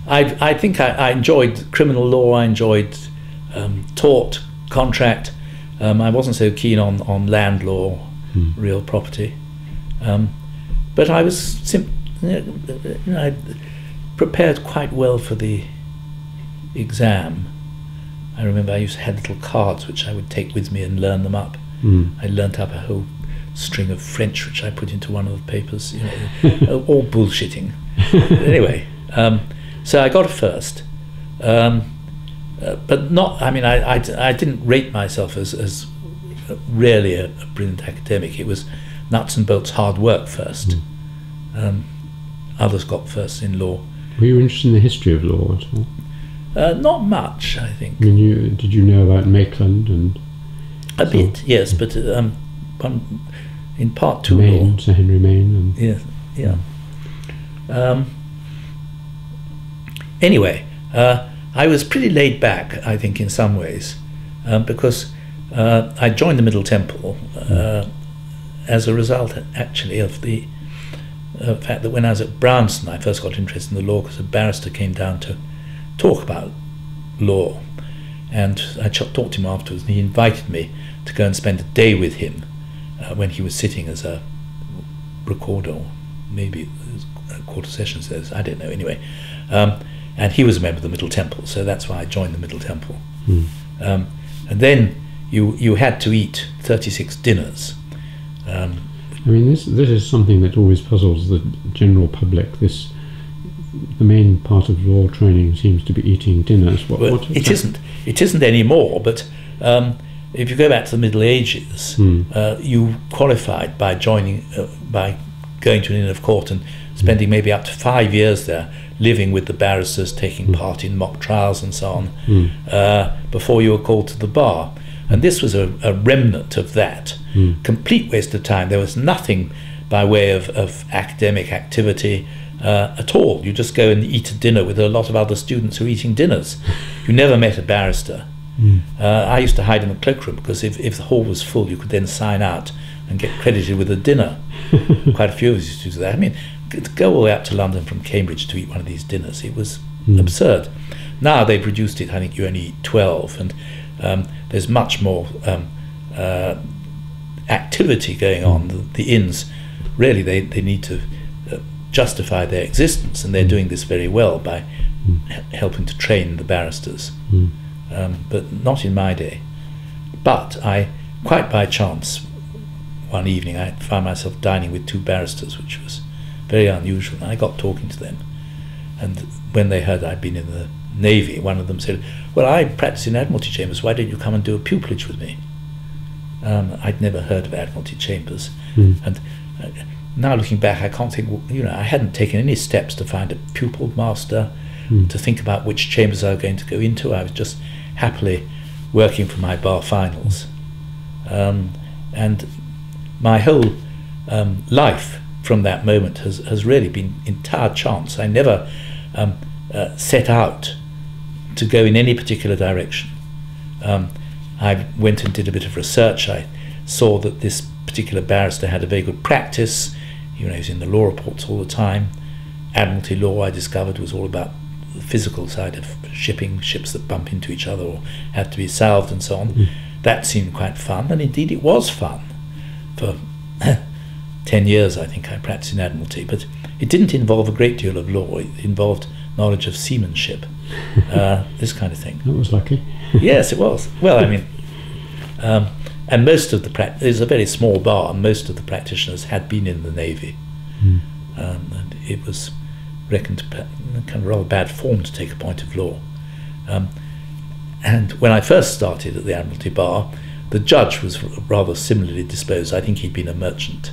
I think I enjoyed criminal law. I enjoyed tort, contract. I wasn't so keen on land law, real property. But I was I prepared quite well for the exam. I remember I used to have little cards which I would take with me and learn them up. I learnt up a whole string of French which I put into one of the papers, all bullshitting. Anyway, so I got a first, but not. I mean, I didn't rate myself as really a brilliant academic. It was nuts and bolts hard work first. Others got first in law. Were you interested in the history of law at all? Not much, I think. Did you know about Maitland and a bit? Yes, but in part two Maine, law. Sir Henry Maine, and Anyway, I was pretty laid back, I think, in some ways, because I joined the Middle Temple as a result, actually, of the fact that when I was at Bryanston, I first got interested in the law because a barrister came down to talk about law, and I talked to him afterwards, and he invited me to go and spend a day with him when he was sitting as a recorder, or maybe a quarter session says, I don't know, anyway. And he was a member of the Middle Temple, so that's why I joined the Middle Temple. And then you had to eat 36 dinners. this is something that always puzzles the general public. The main part of law training seems to be eating dinners. It isn't anymore, but if you go back to the Middle Ages, you qualified by by going to an Inn of Court and spending maybe up to 5 years there, living with the barristers, taking part in mock trials and so on, before you were called to the bar. And this was a remnant of that. Complete waste of time. There was nothing by way of academic activity at all. You just go and eat a dinner with a lot of other students who are eating dinners. You never met a barrister. I used to hide in the cloakroom because if the hall was full, you could then sign out and get credited with a dinner. Quite a few of us used to do that. I mean, to go all the way up to London from Cambridge to eat one of these dinners, it was absurd. Now they've reduced it. I think you only eat 12, and there's much more activity going on. The inns, really, they need to justify their existence, and they're doing this very well by helping to train the barristers. But not in my day. But quite by chance, one evening I found myself dining with two barristers, which was very unusual, and I got talking to them. And when they heard I'd been in the Navy, one of them said, "Well, I practice in Admiralty Chambers, why don't you come and do a pupillage with me?" I'd never heard of Admiralty Chambers. And now looking back, I can't think, I hadn't taken any steps to find a pupil master, to think about which chambers I was going to go into. I was just happily working for my bar finals. And my whole life from that moment has really been entire chance. I never set out to go in any particular direction. I went and did a bit of research. I saw that this particular barrister had a very good practice. He was in the law reports all the time. Admiralty law, I discovered, was all about the physical side of shipping, ships that bump into each other or had to be salved and so on. That seemed quite fun, and indeed it was fun. For 10 years, I think, I practiced in Admiralty, but it didn't involve a great deal of law. It involved knowledge of seamanship, this kind of thing. That was lucky. Yes, it was. Well, I mean, and most of there's a very small bar, and most of the practitioners had been in the Navy. And it was reckoned kind of rather bad form to take a point of law. And when I first started at the Admiralty Bar, the judge was rather similarly disposed. I think he'd been a merchant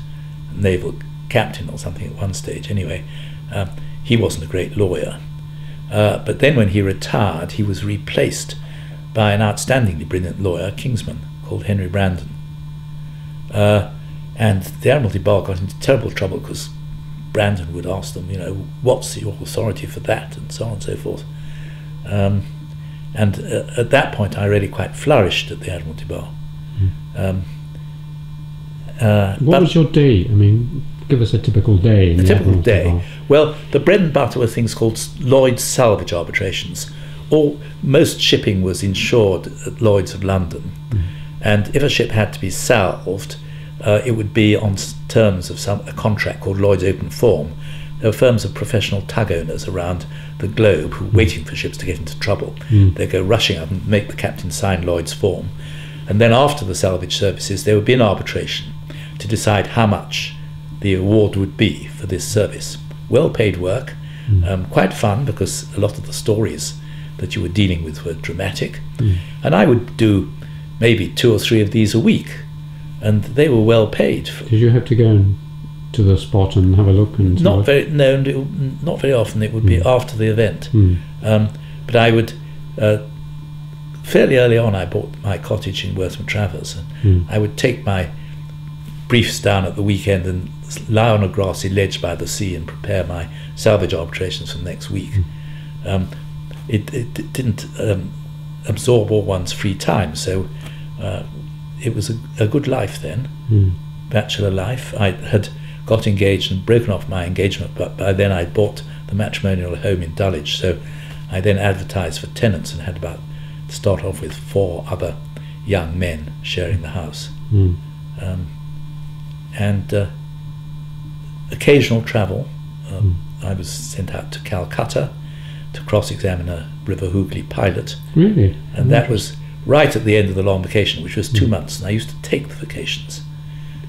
naval captain or something at one stage. Anyway, he wasn't a great lawyer. But then when he retired, he was replaced by an outstandingly brilliant lawyer, Kingsman, called Henry Brandon. And the Admiralty Bar got into terrible trouble because Brandon would ask them, what's your authority for that, and so on and so forth. And at that point, I really quite flourished at the Admiralty Bar. What was your day? I mean, give us a typical day. A typical day. Well, the bread and butter were things called Lloyd's salvage arbitrations. Most shipping was insured at Lloyd's of London, and if a ship had to be salved, it would be on terms of a contract called Lloyd's Open Form. There were firms of professional tug owners around the globe who were waiting for ships to get into trouble. They'd go rushing up and make the captain sign Lloyd's form. And then after the salvage services, there would be an arbitration to decide how much the award would be for this service. Well-paid work, quite fun because a lot of the stories that you were dealing with were dramatic. And I would do maybe 2 or 3 of these a week, and they were well paid. Did you have to go to the spot and have a look? And not very often. It would be after the event. But I would, fairly early on, I bought my cottage in Wortham Travers, and I would take my briefs down at the weekend and lie on a grassy ledge by the sea and prepare my salvage arbitrations for the next week. It didn't absorb all one's free time, so it was a good life then, bachelor life. I had got engaged and broken off my engagement, but by then I'd bought the matrimonial home in Dulwich, so I then advertised for tenants and had to start off with 4 other young men sharing the house. And occasional travel. I was sent out to Calcutta to cross-examine a River Hooghly pilot. Really? And that was right at the end of the long vacation, which was 2 months, and I used to take the vacations.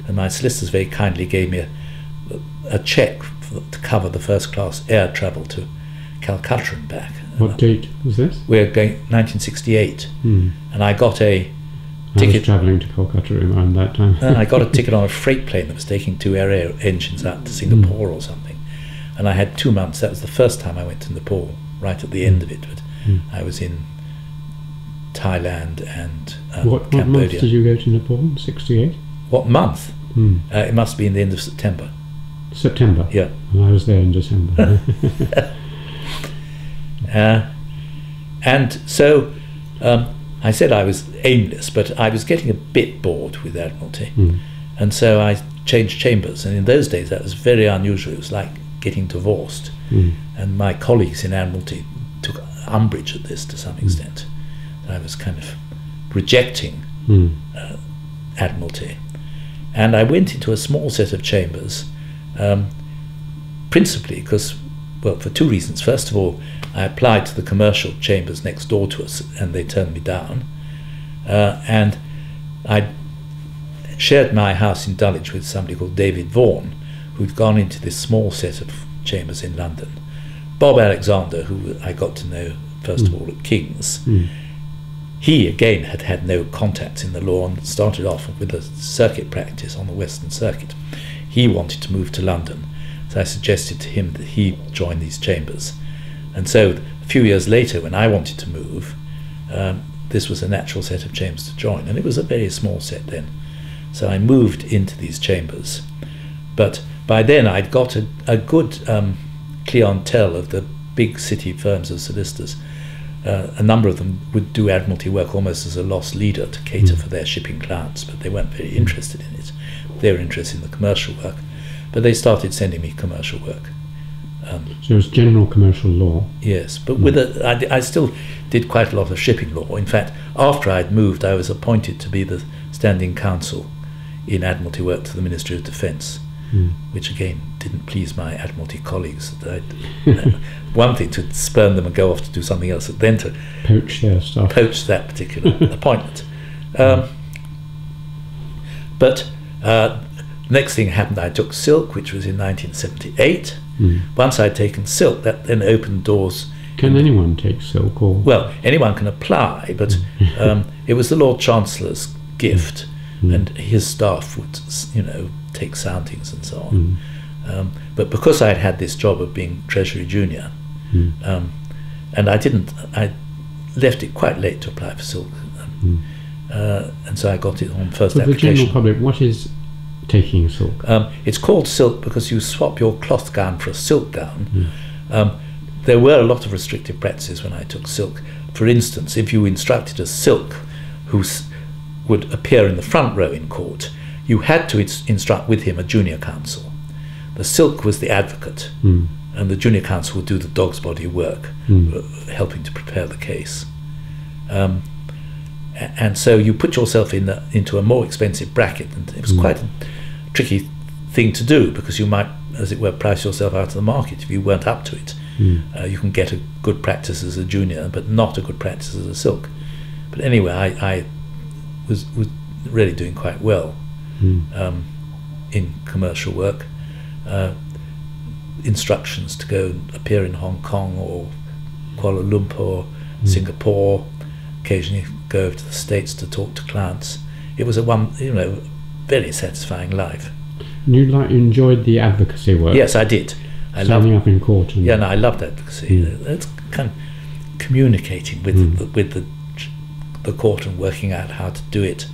And my solicitors very kindly gave me a cheque to cover the first-class air travel to Calcutta and back. What date was this? We're going 1968, and I got a ticket. I was travelling to Calcutta around that time. And I got a ticket on a freight plane that was taking 2 air engines out to Singapore or something. And I had 2 months. That was the first time I went to Nepal, right at the end of it. But I was in Thailand and What Cambodia. month did you go to Nepal? 68? What month? It must be in the end of September. September? Yeah. And I was there in December. And so I said I was aimless, but I was getting a bit bored with Admiralty. And so I changed chambers, and in those days that was very unusual. It was like getting divorced. And my colleagues in Admiralty took umbrage at this to some extent. I was kind of rejecting Admiralty. And I went into a small set of chambers, principally because, well, for 2 reasons. First of all, I applied to the commercial chambers next door to us, and they turned me down. And I shared my house in Dulwich with somebody called David Vaughan, who'd gone into this small set of chambers in London. Bob Alexander, who I got to know first of all at King's, he again had had no contacts in the law and started off with a circuit practice on the Western Circuit. He wanted to move to London, so I suggested to him that he join these chambers. And so a few years later, when I wanted to move, this was a natural set of chambers to join, and it was a very small set then. So I moved into these chambers. But by then I'd got a good clientele of the big city firms of solicitors. A number of them would do Admiralty work almost as a lost leader to cater for their shipping clients, but they weren't very interested in it. They were interested in the commercial work, but they started sending me commercial work. So it was general commercial law? Yes, but I still did quite a lot of shipping law. In fact, after I'd moved, I was appointed to be the standing counsel in Admiralty work to the Ministry of Defence, which again didn't please my Admiralty colleagues. One thing to spurn them and go off to do something else, then to poach their stuff. Poach that particular appointment. But next thing happened, I took Silk, which was in 1978, Once I'd taken silk, that then opened doors. Can anyone take silk? Or? Well, anyone can apply, but it was the Lord Chancellor's gift, and his staff would, take soundings and so on. But because I'd had this job of being Treasury Junior, and I left it quite late to apply for silk, and so I got it on first application. For the general public, what is taking silk? It's called silk because you swap your cloth gown for a silk gown. There were a lot of restrictive practices when I took silk. For instance, if you instructed a silk who would appear in the front row in court, you had to instruct with him a junior counsel. The silk was the advocate, and the junior counsel would do the dog's body work, helping to prepare the case. And so you put yourself into a more expensive bracket, and it was quite a tricky thing to do, because you might, as it were, price yourself out of the market if you weren't up to it. You can get a good practice as a junior, but not a good practice as a silk. But anyway, I was really doing quite well in commercial work. Instructions to go and appear in Hong Kong or Kuala Lumpur, Singapore, occasionally go over to the States to talk to clients. It was a very satisfying life. And you enjoyed the advocacy work? Yes, I did. Standing up in court. I loved advocacy. It's kind of communicating with the court and working out how to do it.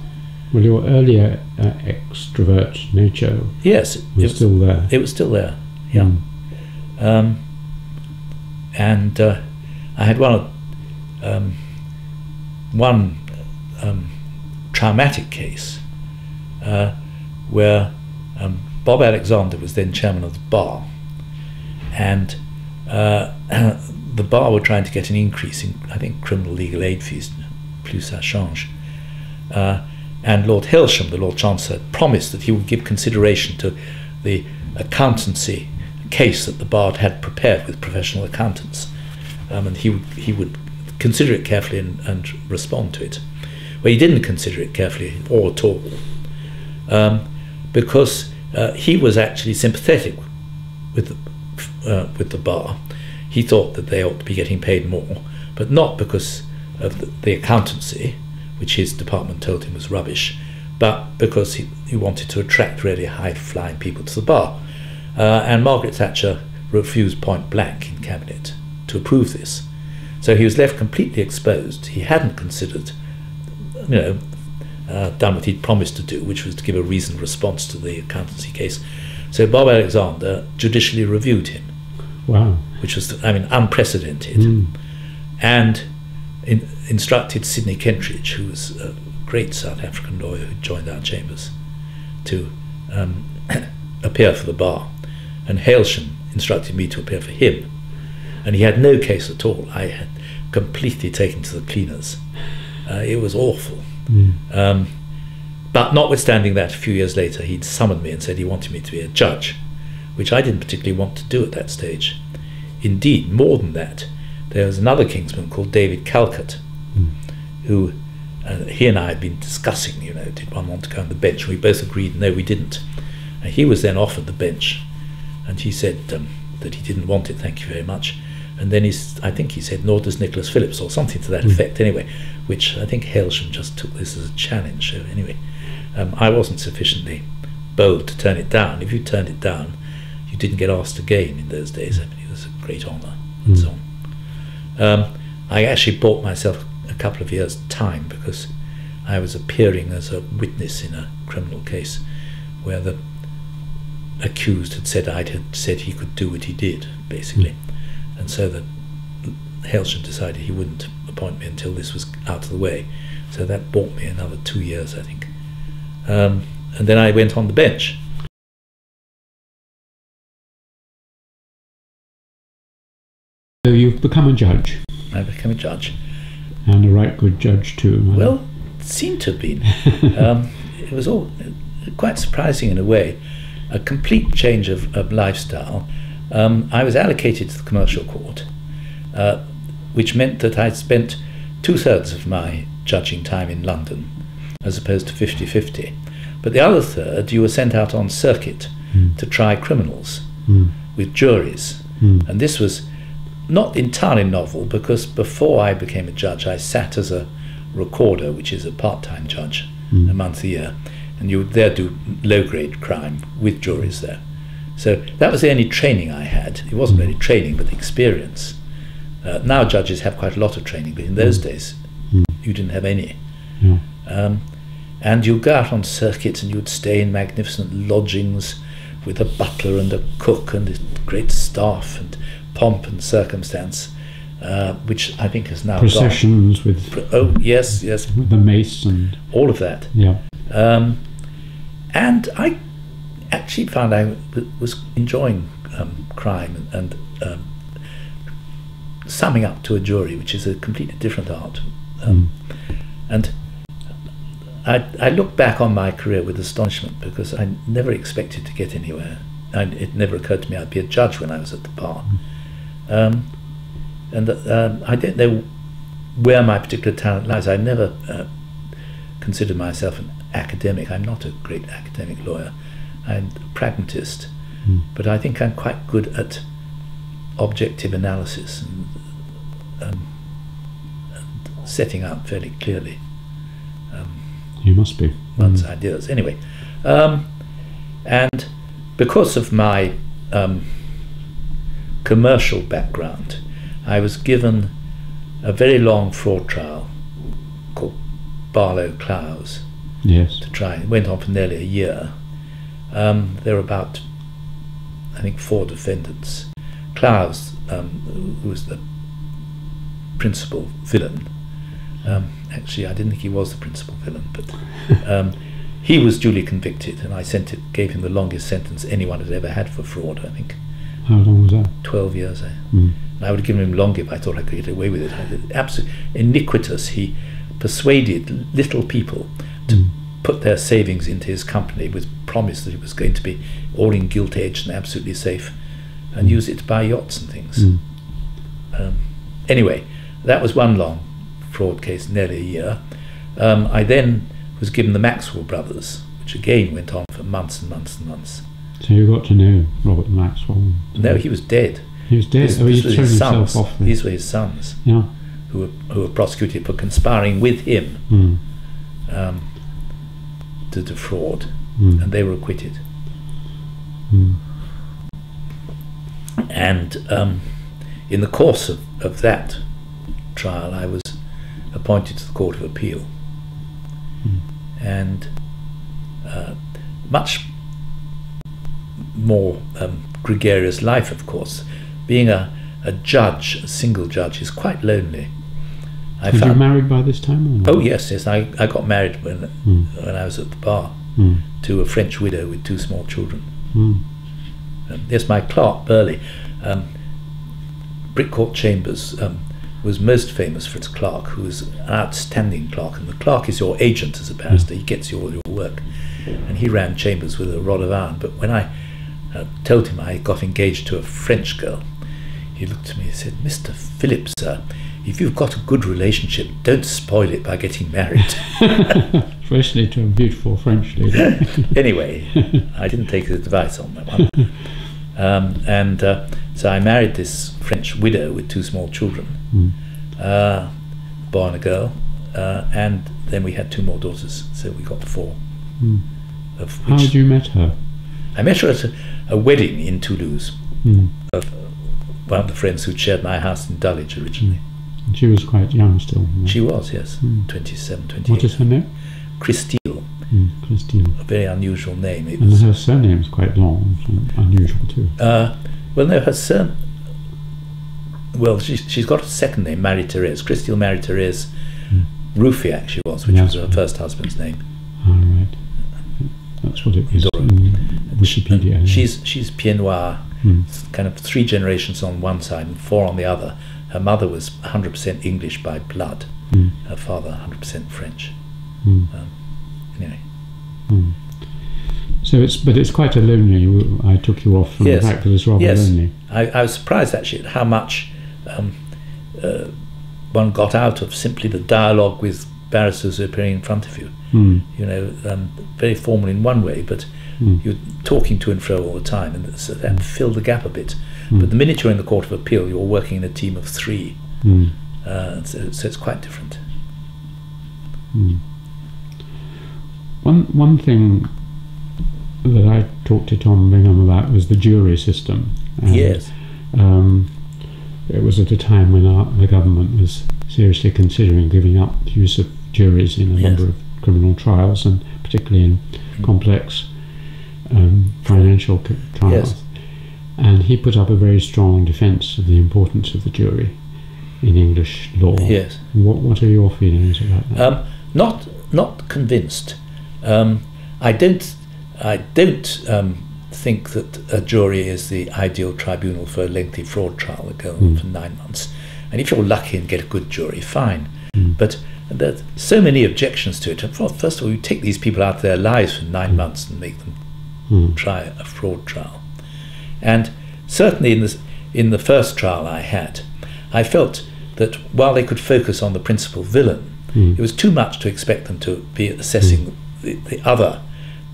Well, your earlier extrovert nature was still there. It was still there, yeah. And I had one traumatic case where Bob Alexander was then chairman of the bar, and the bar were trying to get an increase in, I think, criminal legal aid fees, plus ça change. And Lord Hailsham, the Lord Chancellor, promised that he would give consideration to the accountancy case that the bar had prepared with professional accountants, and he would consider it carefully and respond to it. Well, he didn't consider it carefully or at all, because he was actually sympathetic with the bar. He thought that they ought to be getting paid more, but not because of the accountancy, which his department told him was rubbish, but because he wanted to attract really high-flying people to the bar. And Margaret Thatcher refused point blank in Cabinet to approve this. So he was left completely exposed. He hadn't considered, done what he'd promised to do, which was to give a reasoned response to the accountancy case. So Bob Alexander judicially reviewed him. Wow. Which was, unprecedented. And instructed Sidney Kentridge, who was a great South African lawyer who joined our chambers, to appear for the bar. And Hailsham instructed me to appear for him. And he had no case at all. I had completely taken to the cleaners. It was awful. But notwithstanding that, a few years later, he'd summoned me and said he wanted me to be a judge, which I didn't particularly want to do at that stage. Indeed, more than that, there was another Kingsman called David Calcutt, who he and I had been discussing, did one want to go on the bench? And we both agreed, no, we didn't. And he was then offered the bench, and he said that he didn't want it, thank you very much. And then I think he said, nor does Nicholas Phillips, or something to that effect anyway, which I think Hailsham just took this as a challenge. So anyway, I wasn't sufficiently bold to turn it down. If you turned it down, you didn't get asked again in those days. It was a great honour and so on. I actually bought myself a couple of years' time because I was appearing as a witness in a criminal case where the accused had said I had said he could do what he did, basically. And so that Hailsham decided he wouldn't appoint me until this was out of the way. So that bought me another 2 years, I think. And then I went on the bench. So you've become a judge. I became a judge. And a right good judge too. Well, it seemed to have been. It was all quite surprising in a way. A complete change of lifestyle. I was allocated to the commercial court, which meant that I spent 2/3 of my judging time in London, as opposed to 50-50. But the other third, you were sent out on circuit to try criminals. with juries. And this was not entirely novel, because before I became a judge, I sat as a recorder, which is a part-time judge, a month a year, and you would there do low-grade crime with juries there. So that was the only training I had. It wasn't really training, but experience. Now judges have quite a lot of training, but in those days you didn't have any. And you'd go out on circuit and you'd stay in magnificent lodgings with a butler and a cook and a great staff and pomp and circumstance, which I think has now processions gone. With oh yes, yes, with the mace and all of that. Yeah. And I actually found I was enjoying crime and summing up to a jury, which is a completely different art. And I look back on my career with astonishment, because I never expected to get anywhere. It never occurred to me I'd be a judge when I was at the bar. And I don't know where my particular talent lies. I never considered myself an academic. I'm not a great academic lawyer. I'm a pragmatist. But I think I'm quite good at objective analysis and setting out fairly clearly you must be one's ideas. Anyway, and because of my commercial background, I was given a very long fraud trial called Barlow-Clowes. Yes. To try. It went on for nearly a year. There were about, I think, 4 defendants. Clowes, who was the principal villain, actually I didn't think he was the principal villain, but he was duly convicted, and I gave him the longest sentence anyone had ever had for fraud, I think. How long was that? 12 years. And I would have given him longer if I thought I could get away with it. Absolutely iniquitous. He persuaded little people to put their savings into his company with promise that it was going to be all in gilt-edged and absolutely safe, and use it to buy yachts and things. Anyway, that was one long fraud case, nearly a year. I then was given the Maxwell brothers, which again went on for months and months and months. So you got to know Robert Maxwell? No, he was dead. He was dead. This he was turned his himself sons. off. These were his sons, Yeah. who were prosecuted for conspiring with him to defraud, and they were acquitted. And in the course of that trial, I was appointed to the Court of Appeal, and much more gregarious life, of course. Being a judge, a single judge, is quite lonely. Were you married by this time? Or not? Oh yes, yes. I got married when I was at the bar to a French widow with 2 small children. Yes, my clerk Burley, Brickcourt Chambers, was most famous for its clerk, who was an outstanding clerk, and the clerk is your agent as a barrister. He gets you all your work, and he ran Chambers with a rod of iron. But when I told him I got engaged to a French girl, he looked at me and said, "Mr. Phillips, sir, if you've got a good relationship, don't spoil it by getting married." Especially to a beautiful French lady. Anyway, I didn't take his advice on that one. So I married this French widow with 2 small children, a boy and a girl, and then we had 2 more daughters, so we got 4. Of which How had you met her? I met her at a wedding in Toulouse of one of the friends who shared my house in Dulwich originally. She was quite young still. She was, yes, 27, 28. What is her name? Christine. Christine. A very unusual name. And her surname is quite long, so unusual too. Well, no, her surname. Well, she's got a second name, Marie-Thérèse. Christine Marie-Thérèse Roufiac she was, which was her first husband's name. All right. That's what it is in Wikipedia. She's Pied Noir, kind of 3 generations on one side and 4 on the other. Her mother was 100% English by blood. Her father 100% French. Anyway. So it's quite a lonely. I took you off from the fact that it's rather lonely. I was surprised actually at how much one got out of simply the dialogue with barristers appearing in front of you. You know, very formal in one way, but you're talking to and fro all the time, and so that filled the gap a bit. But the minute you're in the Court of Appeal, you're working in a team of 3, so it's quite different. One thing that I talked to Tom Bingham about was the jury system. And, yes. It was at a time when the government was seriously considering giving up the use of juries in a number of criminal trials, and particularly in complex financial trials. Yes. And he put up a very strong defence of the importance of the jury in English law. Yes. What are your feelings about that? Not convinced. I don't think that a jury is the ideal tribunal for a lengthy fraud trial that goes on for 9 months. And if you're lucky and get a good jury, fine. But there's so many objections to it. First of all, you take these people out of their lives for 9 months and make them try a fraud trial. And certainly in the first trial I had, I felt that while they could focus on the principal villain, it was too much to expect them to be assessing the other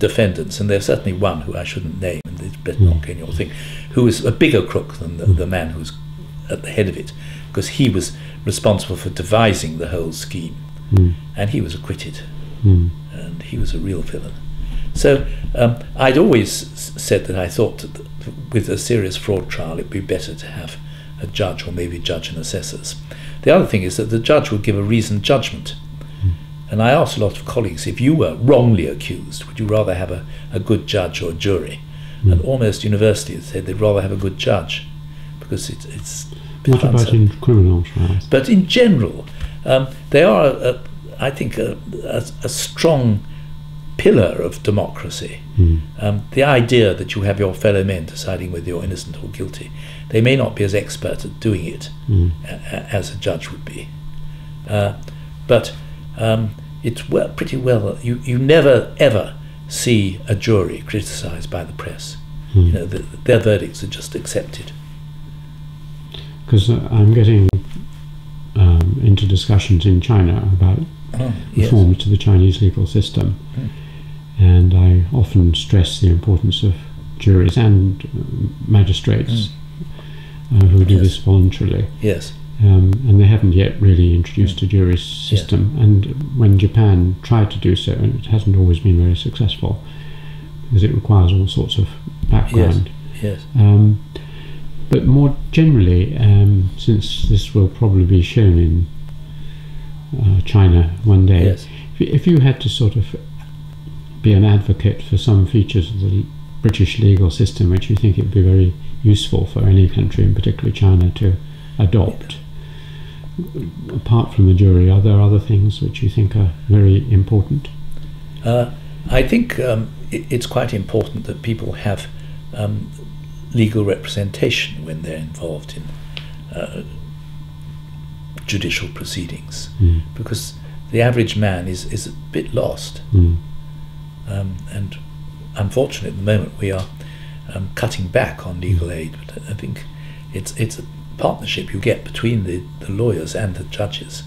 defendants, and there's certainly one who I shouldn't name, and it's better not get your thing, who was a bigger crook than the man who was at the head of it, because he was responsible for devising the whole scheme, and he was acquitted, and he was a real villain. So I'd always said that I thought that with a serious fraud trial it'd be better to have a judge, or maybe judge and assessors. The other thing is that the judge would give a reasoned judgment. And I asked a lot of colleagues, if you were wrongly accused, would you rather have a good judge or a jury? And almost universally said they'd rather have a good judge, because it's what about in criminal trials? But in general, they are, I think, a strong pillar of democracy. The idea that you have your fellow men deciding whether you're innocent or guilty. They may not be as expert at doing it as a judge would be, but it's pretty well. You never ever see a jury criticised by the press. You know, their verdicts are just accepted. Because I'm getting into discussions in China about reforms to the Chinese legal system, and I often stress the importance of juries and magistrates who do this voluntarily. Yes. And they haven't yet really introduced a jury system. And when Japan tried to do so, it hasn't always been very successful, because it requires all sorts of background. Yes. But more generally, since this will probably be shown in China one day, if you had to sort of be an advocate for some features of the British legal system which you think it would be very useful for any country, and particularly China, to adopt, apart from the jury, are there other things which you think are very important? I think it's quite important that people have legal representation when they're involved in judicial proceedings, because the average man is a bit lost. And unfortunately at the moment we are cutting back on legal aid, but I think it's a partnership you get between the lawyers and the judges,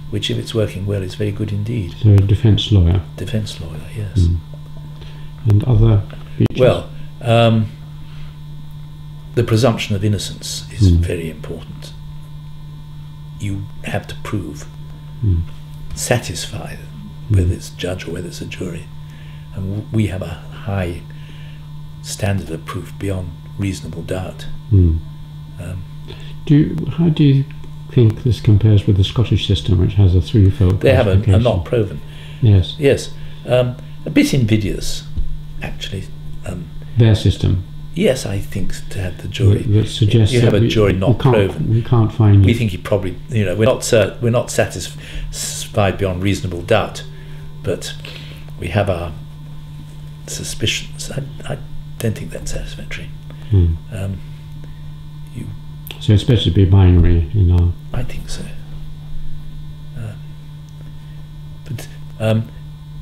which if it's working well is very good indeed. So a defence lawyer. Defence lawyer, yes. And other features? Well, the presumption of innocence is very important. You have to prove, satisfy, whether it's a judge or whether it's a jury. And we have a high standard of proof beyond reasonable doubt. How do you think this compares with the Scottish system, which has a threefold? They have a not proven. Yes. Yes. A bit invidious, actually. Their system. Yes, I think to have the jury. That suggests you have a jury not proven. We can't find. We think he probably, we're not satisfied beyond reasonable doubt, but we have our suspicions. I don't think that's satisfactory. So it's better to be binary in our. I think so. But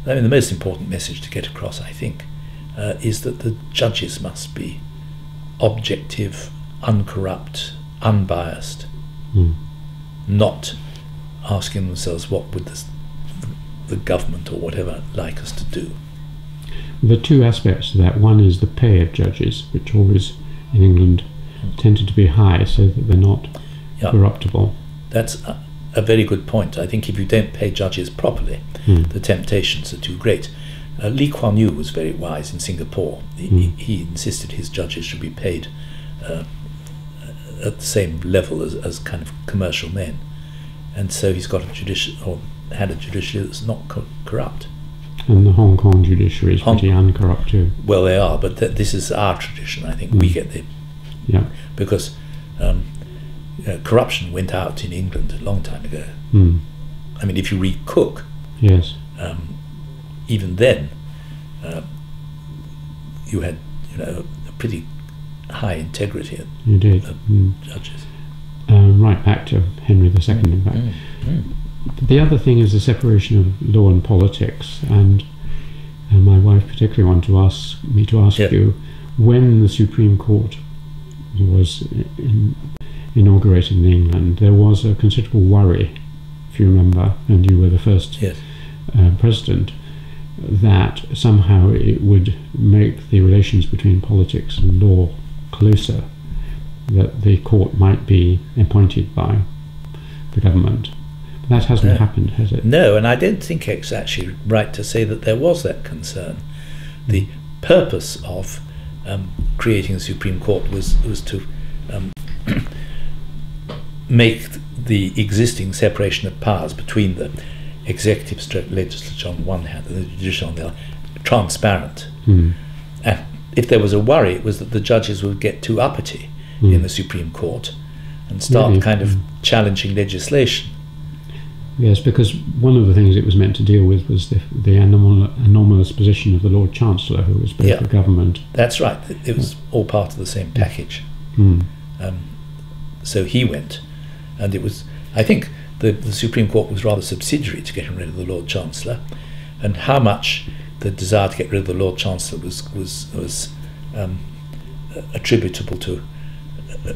the most important message to get across, I think, is that the judges must be objective, uncorrupt, unbiased, not asking themselves what would the government or whatever like us to do. The two aspects to that. One is the pay of judges, which always in England tended to be high, so that they're not corruptible. That's a very good point. I think if you don't pay judges properly, the temptations are too great. Lee Kuan Yew was very wise in Singapore. He insisted his judges should be paid at the same level as kind of commercial men, and so he's got a judicial, or had a judiciary that's not corrupt. And the Hong Kong judiciary is pretty uncorrupt too. Well, they are, but this is our tradition. I think we get the because corruption went out in England a long time ago. I mean, if you read Cook, yes, even then you had a pretty high integrity of judges. Right back to Henry II, in fact. The other thing is the separation of law and politics, and my wife particularly wanted to ask you, when the Supreme Court was inaugurated in England, there was a considerable worry, if you remember, and you were the first president, that somehow it would make the relations between politics and law closer, that the court might be appointed by the government. But that hasn't happened, has it? No, and I don't think it's actually right to say that there was that concern. The purpose of creating the Supreme Court was to make the existing separation of powers between the executive stroke legislature on one hand and the judicial on the other transparent. And if there was a worry, it was that the judges would get too uppity in the Supreme Court and start kind of challenging legislation. Yes, because one of the things it was meant to deal with was the anomalous position of the Lord Chancellor, who was both the government. That's right. It was all part of the same package. So he went, and it was, I think, the Supreme Court was rather subsidiary to getting rid of the Lord Chancellor, and how much the desire to get rid of the Lord Chancellor was attributable to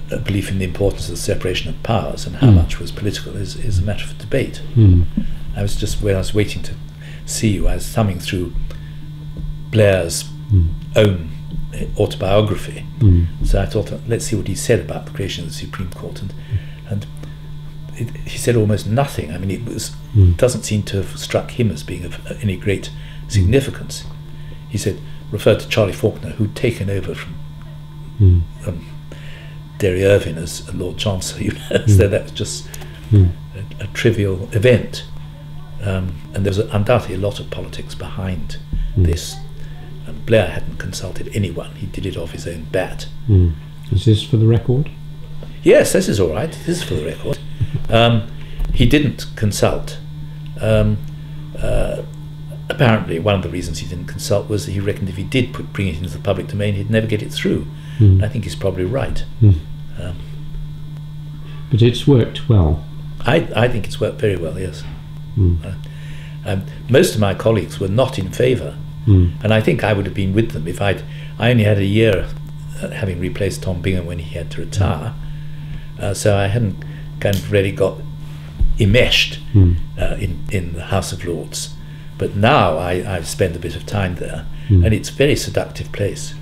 a belief in the importance of the separation of powers, and how much was political is a matter for debate. I was just, when I was waiting to see you, I was thumbing through Blair's own autobiography, so I thought, let's see what he said about the creation of the Supreme Court, and he said almost nothing. I mean, it doesn't seem to have struck him as being of any great significance. He said, referred to Charlie Faulkner, who'd taken over from Derry Irvine as a Lord Chancellor, so that was just a trivial event. And there was undoubtedly a lot of politics behind this. Blair hadn't consulted anyone, he did it off his own bat. Is this for the record? Yes, this is all right, this is for the record. He didn't consult. Apparently one of the reasons he didn't consult was that he reckoned if he did bring it into the public domain, he'd never get it through. I think he's probably right. But it's worked well. I think it's worked very well, yes. Most of my colleagues were not in favour, and I think I would have been with them if I only had a year having replaced Tom Bingham when he had to retire, so I hadn't kind of really got enmeshed in the House of Lords. But now I've spent a bit of time there, and it's a very seductive place.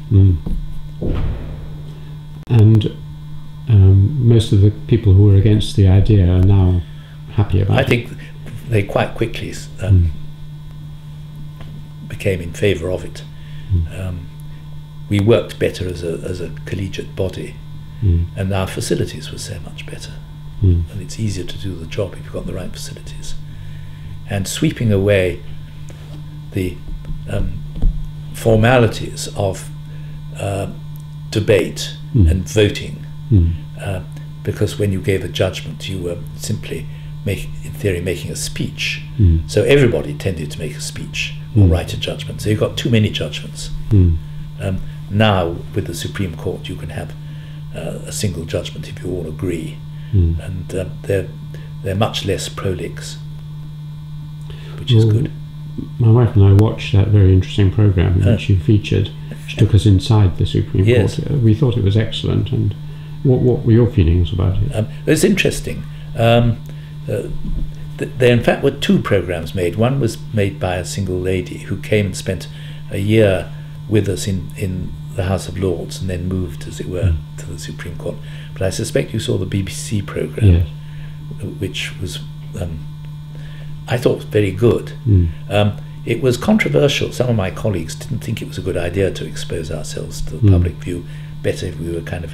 And most of the people who were against the idea are now happy about it. I think they quite quickly became in favour of it. We worked better as a collegiate body, and our facilities were so much better. And it's easier to do the job if you've got the right facilities. And sweeping away the formalities of debate and voting, because when you gave a judgment you were simply in theory making a speech, so everybody tended to make a speech or write a judgment, so you've got too many judgments. Now with the Supreme Court you can have a single judgment if you all agree, and they're much less prolix, which is good. My wife and I watched that very interesting programme in which you featured, which took us inside the Supreme Court. We thought it was excellent. And what were your feelings about it? It was interesting. There in fact were two programmes made. One was made by a single lady who came and spent a year with us in the House of Lords, and then moved, as it were, to the Supreme Court. But I suspect you saw the BBC programme, Yes. which was, I thought, very good. Mm. It was controversial. Some of my colleagues didn't think it was a good idea to expose ourselves to the public view. Better if we were kind of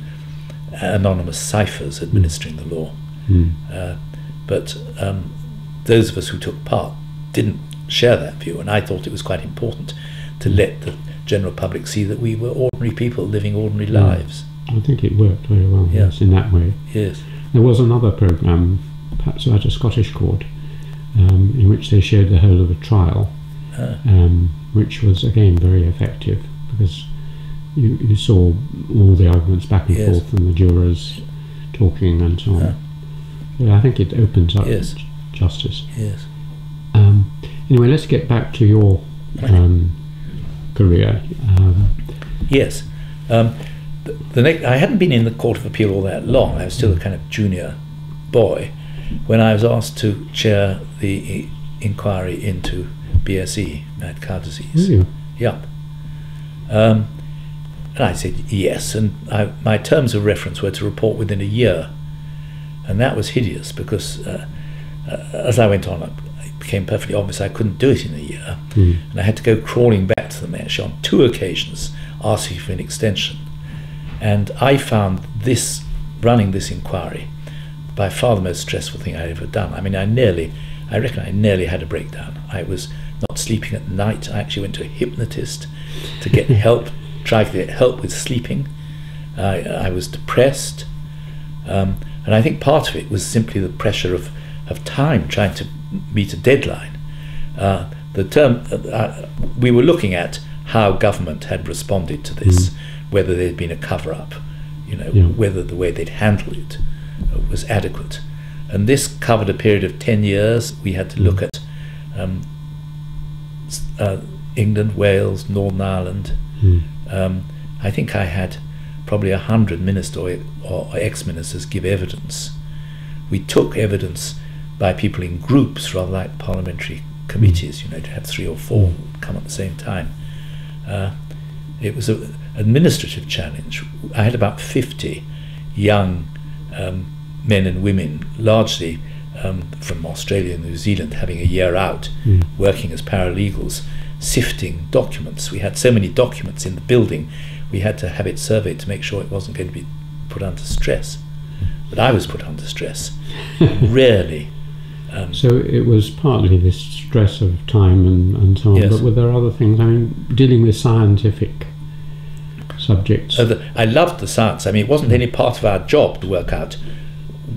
anonymous ciphers administering the law. But those of us who took part didn't share that view, and I thought it was quite important to let the general public see that we were ordinary people living ordinary lives. I think it worked very well, Yeah. yes, in that way. Yes. There was another programme, perhaps at a Scottish court, in which they showed the whole of a trial, which was again very effective, because you saw all the arguments back and forth, and the jurors talking and so on. So I think it opens up justice. Yes. Anyway, let's get back to your career. Yes. I hadn't been in the Court of Appeal all that long. I was still a kind of junior boy when I was asked to chair the inquiry into BSE, mad cow disease. Really? Yep. And I said yes, and my terms of reference were to report within a year. And that was hideous, because as I went on, it became perfectly obvious I couldn't do it in a year. And I had to go crawling back to them actually on 2 occasions, asking for an extension. And I found running this inquiry by far the most stressful thing I'd ever done. I mean, I reckon I nearly had a breakdown. I was not sleeping at night. I actually went to a hypnotist to get help, tried to get help with sleeping. I was depressed. And I think part of it was simply the pressure of time, trying to meet a deadline. We were looking at how government had responded to this, whether there had been a cover-up, whether the way they'd handled it was adequate. And this covered a period of 10 years. We had to look at England, Wales, Northern Ireland. I think I had probably 100 ministers or ex-ministers give evidence. We took evidence by people in groups rather like parliamentary committees, to have 3 or 4 come at the same time. It was an administrative challenge. I had about 50 young men and women, largely from Australia and New Zealand, having a year out, working as paralegals, sifting documents. We had so many documents in the building, we had to have it surveyed to make sure it wasn't going to be put under stress. But I was put under stress, rarely. So it was partly this stress of time and so on, but were there other things? I mean, dealing with scientific subjects. I loved the science. I mean, it wasn't any part of our job to work out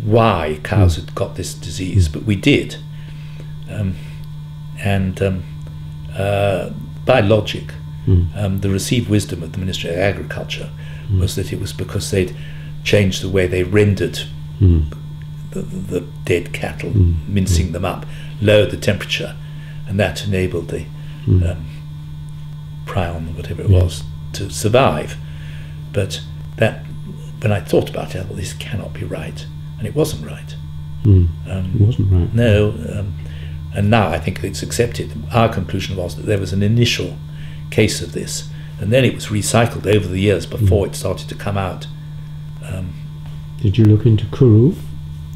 why cows had got this disease, but we did. By logic, the received wisdom of the Ministry of Agriculture was that it was because they'd changed the way they rendered the dead cattle, mincing them up, lowered the temperature, and that enabled the prion, whatever it was, to survive. But that, when I thought about it, I thought, this cannot be right, and it wasn't right. It wasn't right. No, and now I think it's accepted. Our conclusion was that there was an initial case of this, and then it was recycled over the years before it started to come out. Did you look into Kuru?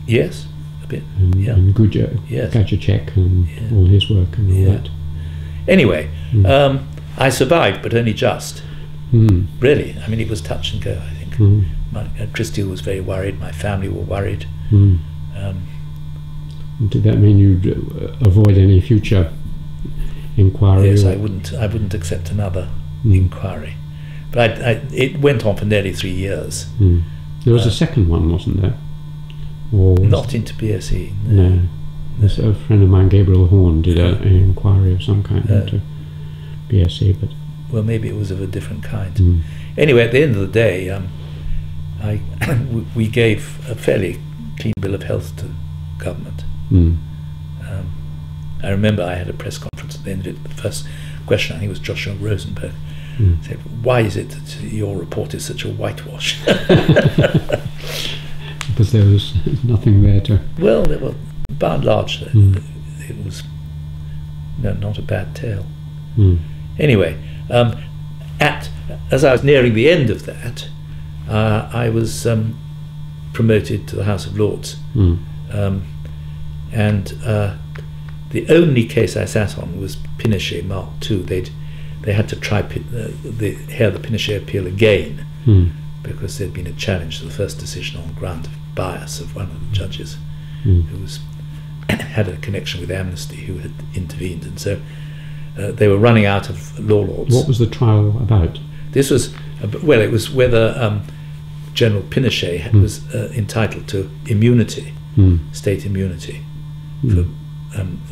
Yes, a bit. And Gajacek and all his work and all that. Anyway, I survived, but only just. Really, I mean, it was touch and go, I think. Christy was very worried, my family were worried. Did that mean you'd avoid any future inquiry? Yes, I wouldn't accept another inquiry. But it went on for nearly 3 years. There was a second one, wasn't there? Or not into BSE. No. There's a friend of mine, Gabriel Horn, did an inquiry of some kind into BSE, but well, maybe it was of a different kind. Anyway, at the end of the day, we gave a fairly clean bill of health to government. I remember I had a press conference at the end of it. The first question, I think, was Joshua Rosenberg. Said, "Why is it that your report is such a whitewash?" Because there was nothing there to... Well, there were, by and large, it was not a bad tale. Anyway, as I was nearing the end of that, I was promoted to the House of Lords. And the only case I sat on was Pinochet Mark II. They had to try hear the Pinochet appeal again because there'd been a challenge to the first decision on ground of bias of one of the judges who had a connection with Amnesty, who had intervened, and so they were running out of law lords. What was the trial about? This was it was whether General Pinochet was entitled to immunity, state immunity. For,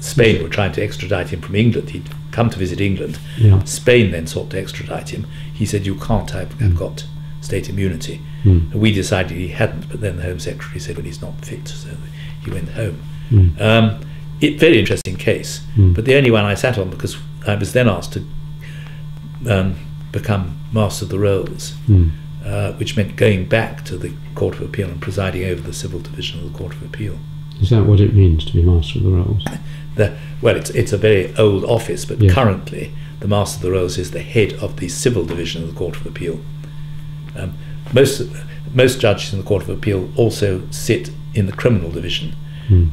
Spain were trying to extradite him from England. He'd come to visit England. Yeah. Spain then sought to extradite him. He said, "You can't. I've got state immunity." We decided he hadn't, but then the Home Secretary said, "Well, he's not fit," so he went home. Very interesting case, but the only one I sat on, because I was then asked to become Master of the Rolls, which meant going back to the Court of Appeal and presiding over the civil division of the Court of Appeal. Is that what it means to be Master of the Rolls? Well, it's a very old office, but currently the Master of the Rolls is the head of the civil division of the Court of Appeal. Most judges in the Court of Appeal also sit in the criminal division,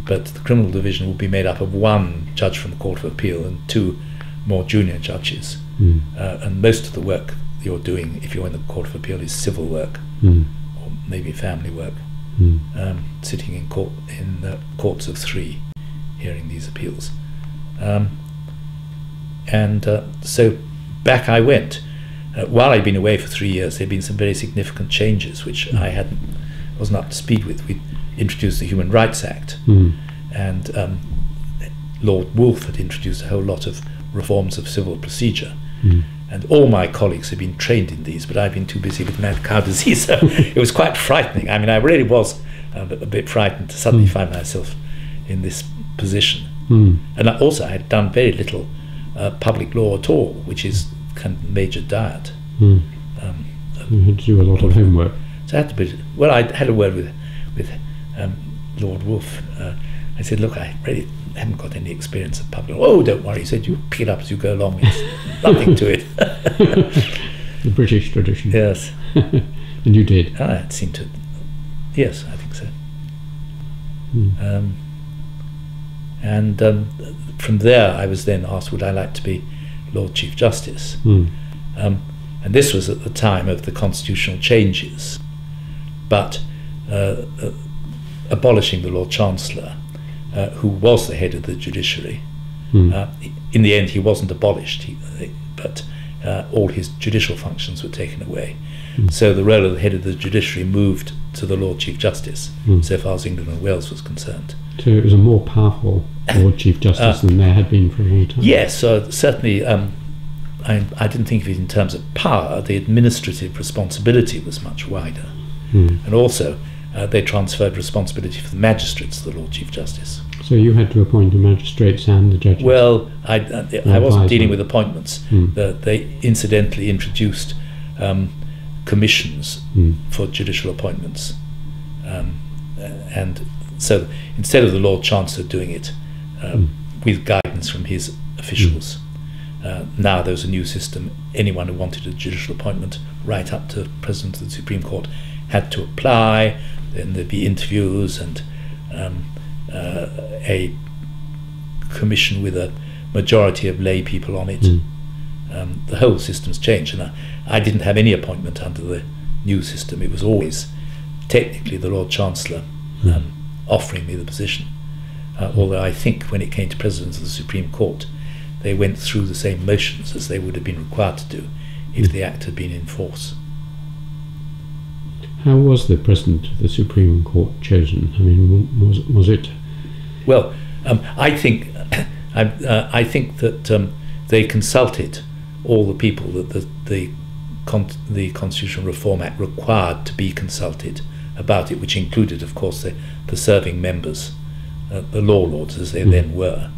but the criminal division will be made up of one judge from the Court of Appeal and two more junior judges. And most of the work you're doing, if you're in the Court of Appeal, is civil work or maybe family work. Sitting in courts of three, hearing these appeals, so back I went. While I'd been away for 3 years, there'd been some very significant changes which I wasn't up to speed with. We introduced the Human Rights Act, and Lord Wolfe had introduced a whole lot of reforms of civil procedure. And all my colleagues had been trained in these, but I'd been too busy with mad cow disease, so it was quite frightening. I mean, I really was a bit frightened to suddenly find myself in this position. And I had done very little public law at all, which is kind of major diet. You had to do a lot of homework. So I had to I had a word with Lord Wolfe. I said, "Look, I really haven't got any experience of public law." "Oh, don't worry," he said, "you pick it up as you go along. It's nothing to it." The British tradition. Yes. And you did? It seemed to. Yes, I think so. From there, I was then asked, would I like to be Lord Chief Justice? And this was at the time of the constitutional changes, but abolishing the Lord Chancellor, who was the head of the judiciary. In the end, he wasn't abolished, but all his judicial functions were taken away. So the role of the head of the judiciary moved to the Lord Chief Justice, so far as England and Wales was concerned. So it was a more powerful Lord Chief Justice than there had been for a long time. Yes, certainly. I didn't think of it in terms of power. The administrative responsibility was much wider, and also they transferred responsibility for the magistrates to the Lord Chief Justice. So you had to appoint the magistrates and the judges? Well, I wasn't dealing with appointments. They incidentally introduced commissions for judicial appointments, and so instead of the Lord Chancellor doing it with guidance from his officials, now there was a new system. Anyone who wanted a judicial appointment, right up to President of the Supreme Court, had to apply. Then there'd be interviews and a commission with a majority of lay people on it. The whole system's changed, and I didn't have any appointment under the new system. It was always technically the Lord Chancellor offering me the position, although I think when it came to President of the Supreme Court, they went through the same motions as they would have been required to do if the Act had been in force. How was the President of the Supreme Court chosen? I mean, was it? Well, I think that they consulted all the people that the Constitutional Reform Act required to be consulted about it, which included, of course, the serving members, the law lords as they then were.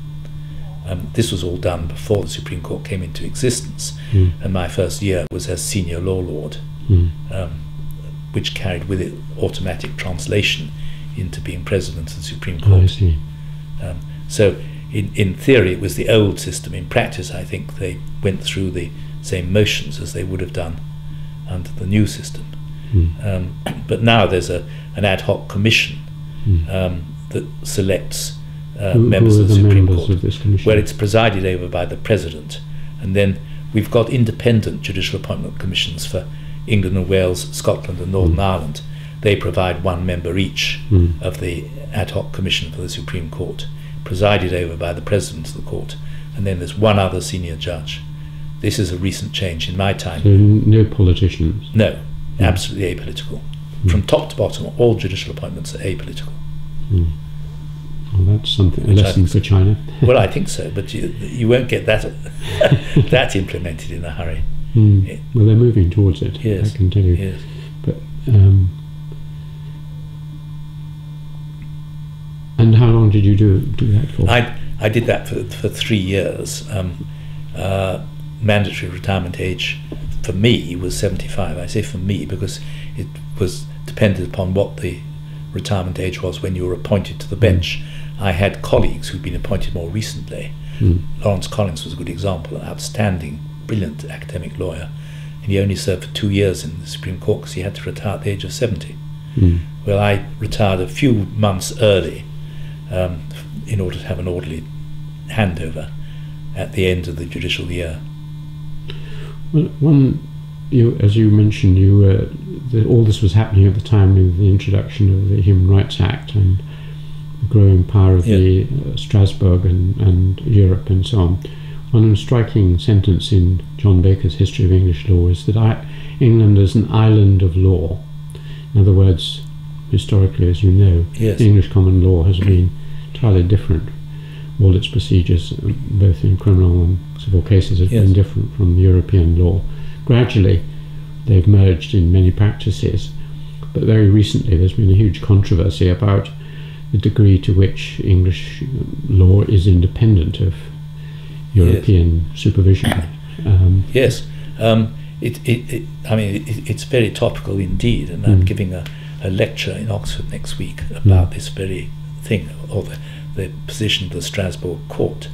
This was all done before the Supreme Court came into existence, and my first year was as senior law lord, which carried with it automatic translation into being President of the Supreme Court. I see. So in theory it was the old system. In practice, I think they went through the same motions as they would have done under the new system. But now there's an ad hoc commission that selects members of the Supreme Court, of this commission? where it's presided over by the President, and then we've got independent judicial appointment commissions for England and Wales, Scotland and Northern Ireland. They provide one member each of the ad hoc commission for the Supreme Court, presided over by the President of the Court, and then there's one other senior judge. This is a recent change in my time. So no politicians? No, absolutely apolitical. From top to bottom, all judicial appointments are apolitical. Well, that's something, a lesson for China. Well, I think so, but you won't get that that implemented in a hurry. Well, they're moving towards it, yes, I can tell you. Yes. But and how long did you do that for? I did that for 3 years. Mandatory retirement age for me was 75. I say for me because it was dependent upon what the retirement age was when you were appointed to the bench. I had colleagues who'd been appointed more recently. Lawrence Collins was a good example, an outstanding, brilliant academic lawyer, and he only served for 2 years in the Supreme Court because he had to retire at the age of 70. Well, I retired a few months early in order to have an orderly handover at the end of the judicial year. Well, as you mentioned, all this was happening at the time of the introduction of the Human Rights Act and the growing power of the Strasbourg and Europe and so on. One striking sentence in John Baker's History of English Law is that England is an island of law. In other words, historically, as you know, the English common law has been entirely different. All its procedures, both in criminal and civil cases, have been different from European law. Gradually, they've merged in many practices, but very recently there's been a huge controversy about the degree to which English law is independent of European supervision. Yes, it's very topical indeed, and I'm giving a lecture in Oxford next week about this very thing, or the position of the Strasbourg Court.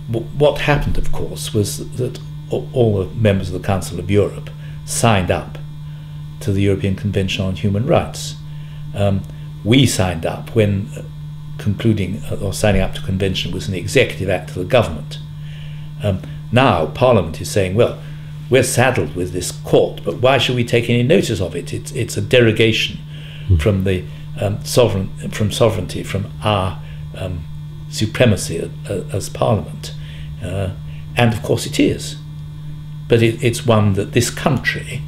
What happened, of course, was that all the members of the Council of Europe signed up to the European Convention on Human Rights. We signed up when concluding or signing up to convention was an executive act of the government. Now Parliament is saying, well, we're saddled with this court, but why should we take any notice of it? It's a derogation from the sovereignty, from our supremacy as Parliament, and of course it is. But it's one that this country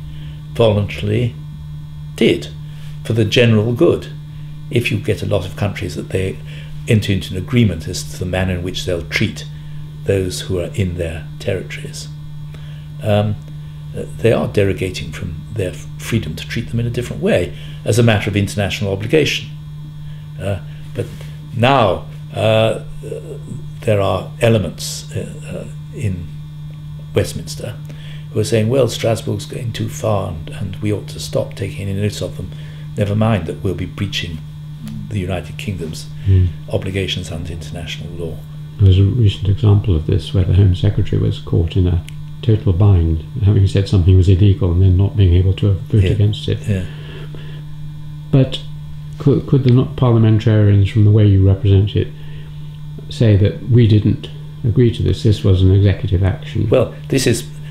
voluntarily did for the general good. If you get a lot of countries that they enter into an agreement as to the manner in which they'll treat those who are in their territories, they are derogating from their freedom to treat them in a different way as a matter of international obligation. But now there are elements in Westminster who are saying, well, Strasbourg's going too far and we ought to stop taking any notice of them. Never mind that we'll be breaching the United Kingdom's obligations under international law. There's a recent example of this where the Home Secretary was caught in a total bind, having said something was illegal and then not being able to vote against it. But could the parliamentarians, from the way you represent it, say that we didn't agree to this was an executive action? Well,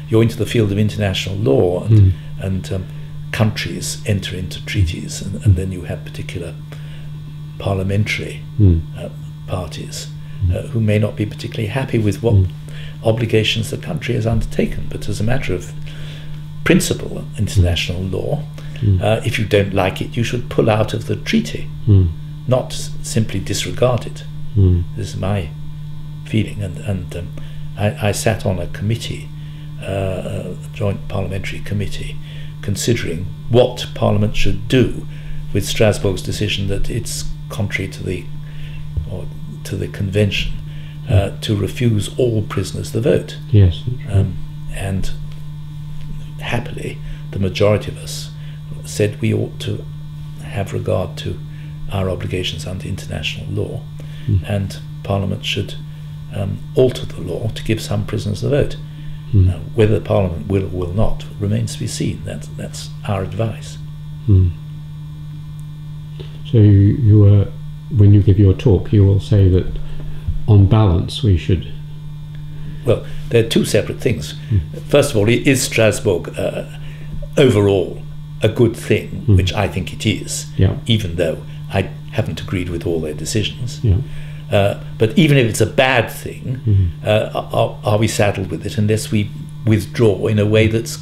you're into the field of international law, and countries enter into treaties, and then you have particular parliamentary parties who may not be particularly happy with what obligations the country has undertaken, but as a matter of principle, international law, if you don't like it, you should pull out of the treaty, not simply disregard it. This is my feeling, and I sat on a committee, a joint parliamentary committee, considering what Parliament should do with Strasbourg's decision that it's contrary to the convention to refuse all prisoners the vote. Yes. And happily, the majority of us said we ought to have regard to our obligations under international law, and Parliament should alter the law to give some prisoners the vote. Whether Parliament will or will not remains to be seen. That's our advice. So you were, when you give your talk, you will say that on balance we should... Well, there are two separate things. First of all, is Strasbourg overall a good thing, which I think it is, even though I haven't agreed with all their decisions. But even if it's a bad thing, are we saddled with it unless we withdraw in a way that's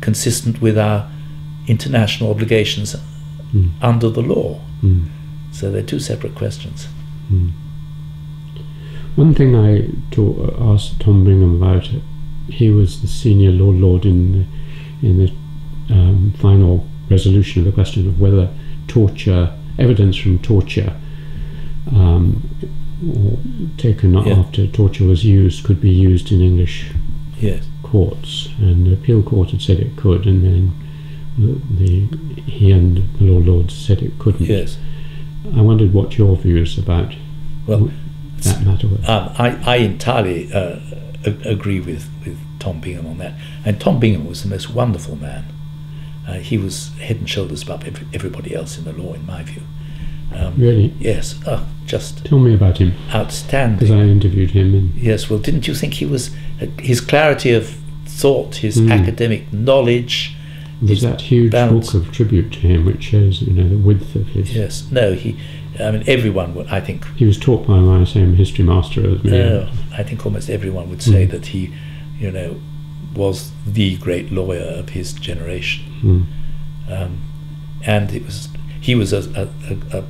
consistent with our international obligations under the law? So they're two separate questions. One thing I asked Tom Bingham about, he was the senior lord in the final resolution of the question of whether evidence from torture or taken after torture was used could be used in English courts, and the appeal court had said it could, and then he and the Lords said it couldn't. I wondered what your views about that matter were. I entirely agree with Tom Bingham on that, and Tom Bingham was the most wonderful man. He was head and shoulders above everybody else in the law, in my view. Really? Yes. Just tell me about him. Outstanding. Because I interviewed him. And yes. Well, didn't you think he was his clarity of thought, his academic knowledge? There's that huge book of tribute to him, which shows the width of his. Yes. No. I mean, everyone would. I think he was taught by my same history master as me. No, I think almost everyone would say that he, was the great lawyer of his generation, and he was a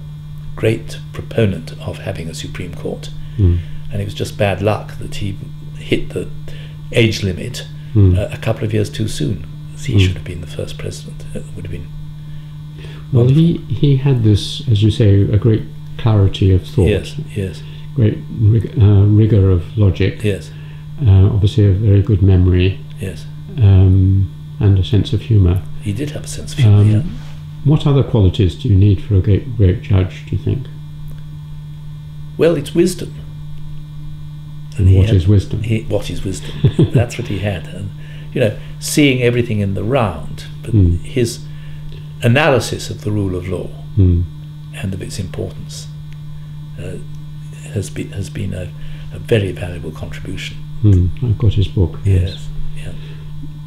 great proponent of having a Supreme Court, and it was just bad luck that he hit the age limit a couple of years too soon. He should have been the first president. It would have been wonderful. Well, he had this, as you say, a great clarity of thought. Yes. Great rigor of logic. Yes. Obviously, a very good memory. Yes. And a sense of humour. He did have a sense of humour. What other qualities do you need for a great judge, do you think? Well, it's wisdom. And what is wisdom? What is wisdom? That's what he had. And, seeing everything in the round, but his analysis of the rule of law and of its importance has been a very valuable contribution. I've got his book. Yes. Yeah.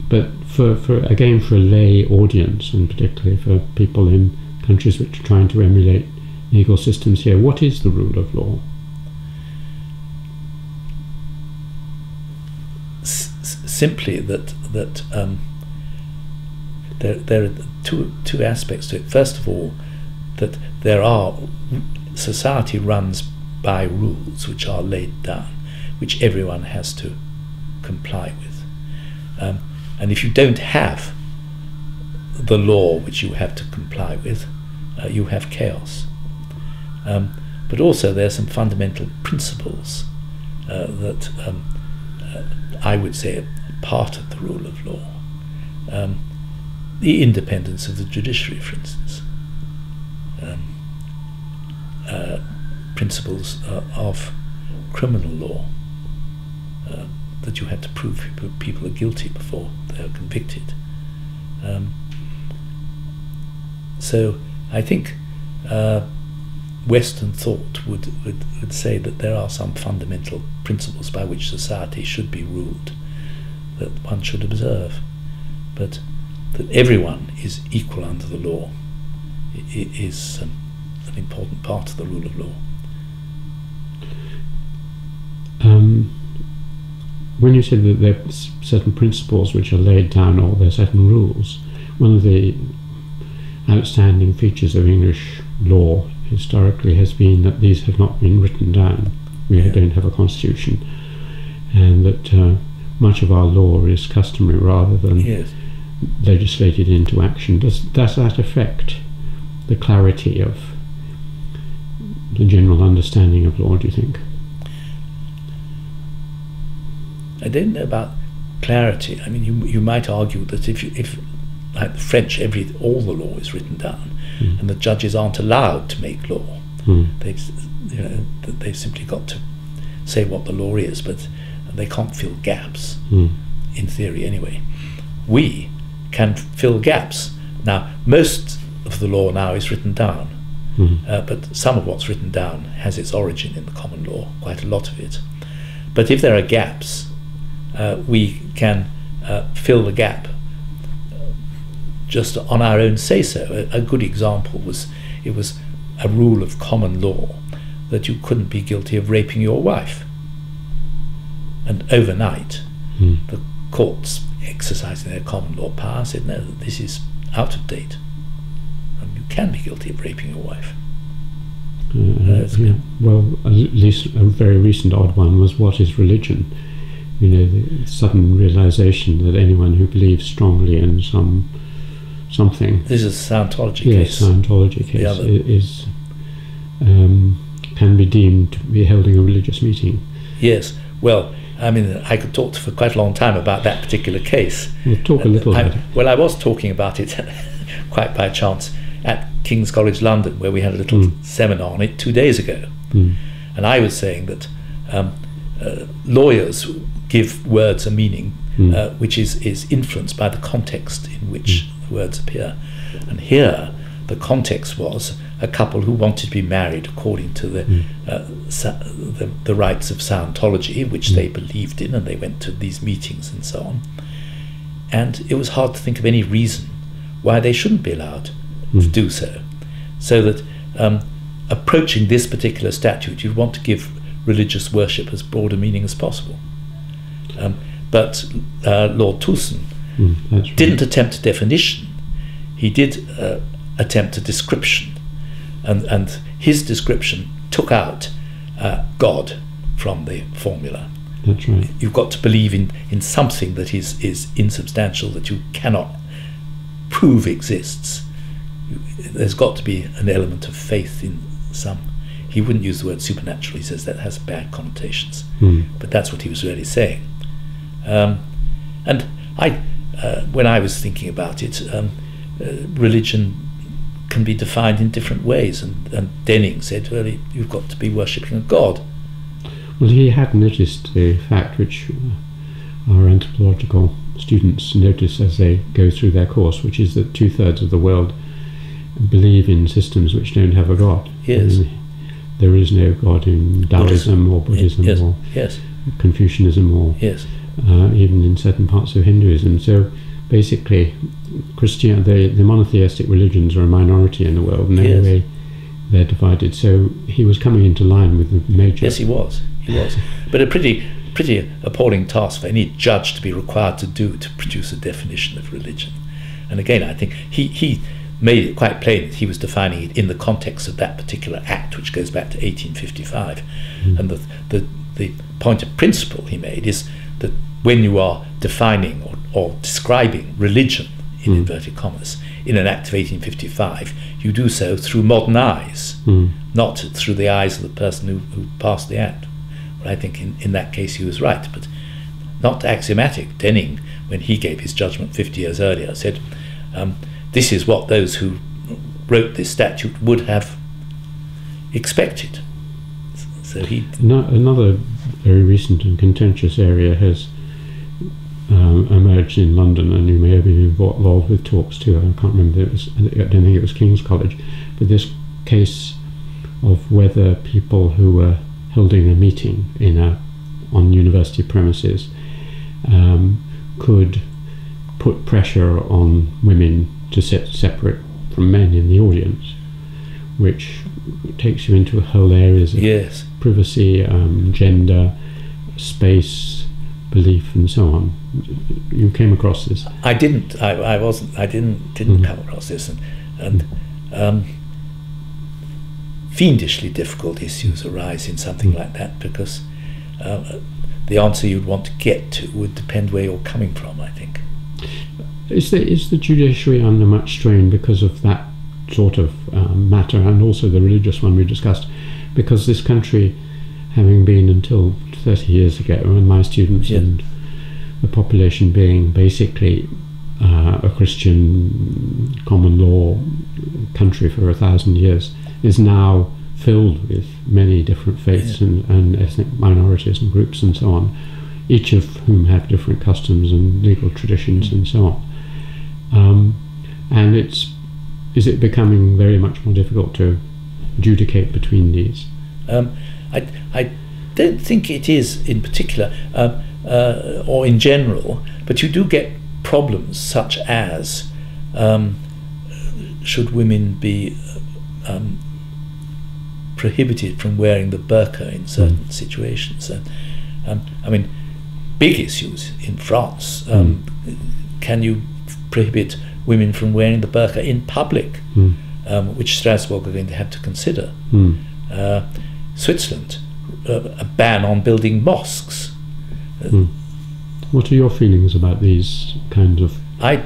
But for a lay audience, and particularly for people in countries which are trying to emulate legal systems here, what is the rule of law? Simply that there are two aspects to it. First of all, that society runs by rules which are laid down, which everyone has to comply with. And if you don't have the law which you have to comply with, you have chaos. But also there are some fundamental principles that I would say are part of the rule of law. The independence of the judiciary, for instance. Principles of criminal law, that you had to prove people are guilty before they are convicted. So I think Western thought would say that there are some fundamental principles by which society should be ruled, that one should observe, but that everyone is equal under the law is an important part of the rule of law. When you said that there are certain principles which are laid down, or there are certain rules, one of the outstanding features of English law historically has been that these have not been written down. We don't have a constitution, and that much of our law is customary rather than legislated into action. Does that affect the clarity of the general understanding of law, do you think? I don't know about clarity. I mean, you might argue that if like the French, all the law is written down, and the judges aren't allowed to make law. They've simply got to say what the law is, but they can't fill gaps, in theory anyway. We can fill gaps. Now, most of the law now is written down, but some of what's written down has its origin in the common law, quite a lot of it. But if there are gaps, we can fill the gap just on our own say-so. A good example was, it was a rule of common law that you couldn't be guilty of raping your wife. And overnight, the courts, exercising their common law power, said, no, this is out of date. And you can be guilty of raping your wife. Yeah. Well, at least a very recent odd one was, what is religion? You know, the sudden realization that anyone who believes strongly in something. This is a Scientology case. Yes, Scientology case. The other. Is can be deemed to be holding a religious meeting. Yes. Well, I mean, I could talk for quite a long time about that particular case. We'll talk a little about it. Well, I was talking about it quite by chance at King's College London, where we had a little seminar on it 2 days ago. And I was saying that lawyers give words a meaning which is influenced by the context in which the words appear. And here, the context was a couple who wanted to be married according to the rites of Scientology, which they believed in, and they went to these meetings and so on. And it was hard to think of any reason why they shouldn't be allowed to do so. So that approaching this particular statute, you want to give religious worship as broad a meaning as possible. But Lord Toulson didn't attempt a definition. He did attempt a description, and his description took out God from the formula. That's right. You've got to believe in something that is insubstantial, that you cannot prove exists. There's got to be an element of faith in some. He wouldn't use the word supernatural. He says that has bad connotations, but that's what he was really saying. And when I was thinking about it, religion can be defined in different ways, and Denning said, well, you've got to be worshipping a god. Well, he had noticed the fact which our anthropological students notice as they go through their course, which is that 2/3 of the world believe in systems which don't have a god. Yes. There is no god in Taoism or Buddhism or Confucianism or even in certain parts of Hinduism. So basically, the monotheistic religions are a minority in the world, and anyway they're divided. So he was coming into line with the major. Yes, he was. But a pretty appalling task for any judge to be required to do, to produce a definition of religion. And again, I think he made it quite plain that he was defining it in the context of that particular act, which goes back to 1855. And the point of principle he made is that when you are defining or describing religion, in inverted commas, in an act of 1855, you do so through modern eyes, not through the eyes of the person who passed the act. Well, I think in that case he was right, but not axiomatic. Denning, when he gave his judgment 50 years earlier, said, this is what those who wrote this statute would have expected. So another very recent and contentious area has emerged in London, and you may have been involved with talks too. I can't remember. I don't think it was King's College, but this case of whether people who were holding a meeting on university premises could put pressure on women to sit separate from men in the audience, which takes you into whole areas of privacy, gender, space, belief, and so on. You came across this? I didn't. I didn't come across this, and fiendishly difficult issues arise in something like that, because the answer you'd want to get to would depend where you're coming from, I think. Is the judiciary under much strain because of that sort of matter, and also the religious one we discussed? Because this country, having been until 30 years ago, and my students and the population being basically a Christian common law country for 1,000 years, is now filled with many different faiths and ethnic minorities and groups and so on, each of whom have different customs and legal traditions and so on. And is it becoming very much more difficult to adjudicate between these? I don't think it is in particular, or in general, but you do get problems such as should women be prohibited from wearing the burqa in certain situations. I mean, big issues in France. Can you prohibit women from wearing the burqa in public, which Strasbourg are going to have to consider. Switzerland, a ban on building mosques. What are your feelings about these kinds of... I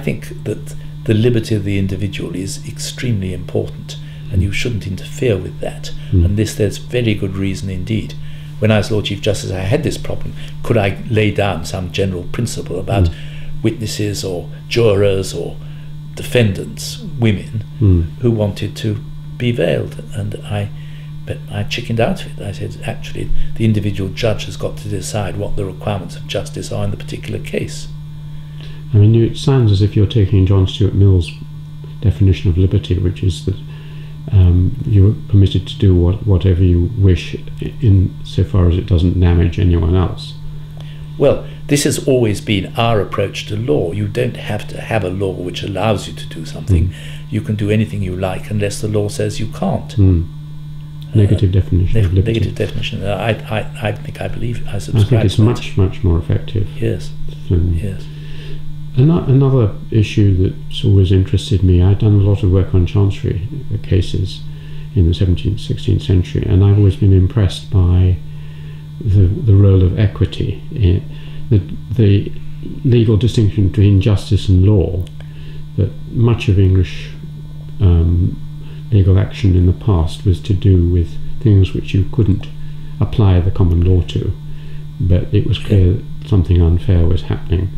think that the liberty of the individual is extremely important, and you shouldn't interfere with that unless there's very good reason indeed. When I was Lord Chief Justice, I had this problem. Could I lay down some general principle about witnesses or jurors or defendants, women, who wanted to be veiled? And I chickened out of it. I said, actually, the individual judge has got to decide what the requirements of justice are in the particular case. I mean, it sounds as if you're taking John Stuart Mill's definition of liberty, which is that you're permitted to do whatever you wish, in so far as it doesn't damage anyone else. Well, this has always been our approach to law. You don't have to have a law which allows you to do something. You can do anything you like unless the law says you can't. Negative definition of liberty. Negative definition. I think I believe I subscribe. I think it's much more effective. Yes. Yes. Another issue that's always interested me, I've done a lot of work on chancery cases in the 17th, 16th century, and I've always been impressed by the role of equity, the legal distinction between justice and law, that much of English legal action in the past was to do with things which you couldn't apply the common law to, but it was clear that something unfair was happening.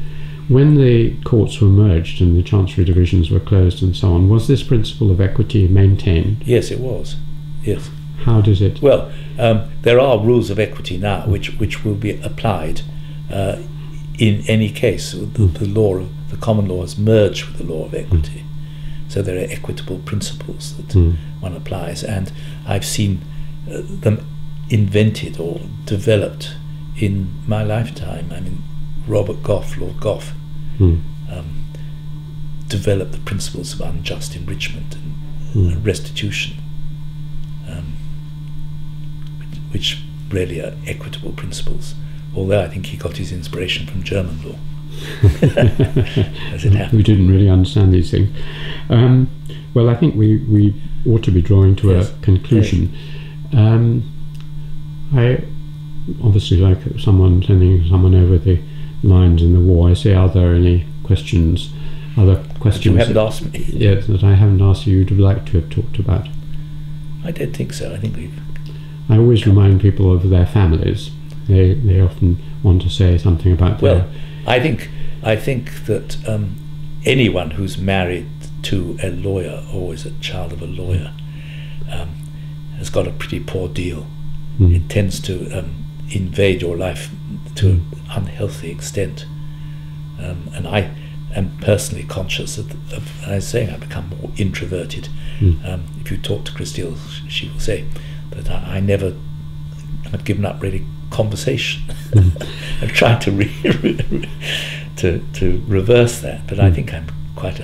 When the courts were merged and the chancery divisions were closed and so on, was this principle of equity maintained? Yes, it was. Yes. How does it? Well, there are rules of equity now which will be applied in any case. The law of the common law has merged with the law of equity, so there are equitable principles that one applies, and I've seen them invented or developed in my lifetime. I mean, Robert Gough, Lord Gough, developed the principles of unjust enrichment and restitution, which really are equitable principles, although I think he got his inspiration from German law. As it happened. We didn't really understand these things. Well, I think we ought to be drawing to a conclusion. I obviously, like someone sending someone over the lines in the war, I say, are there any questions, other questions you haven't asked me? Yes, that I haven't asked you would like to have talked about? I don't think so. I think we've... I always remind people of their families. They often want to say something about their... Well, I think that anyone who's married to a lawyer or is a child of a lawyer has got a pretty poor deal. It tends to invade your life to an unhealthy extent, and I am personally conscious of I was saying, I've become more introverted. If you talk to Christine, she will say that I've given up really conversation. I've tried to reverse that, but I think I'm quite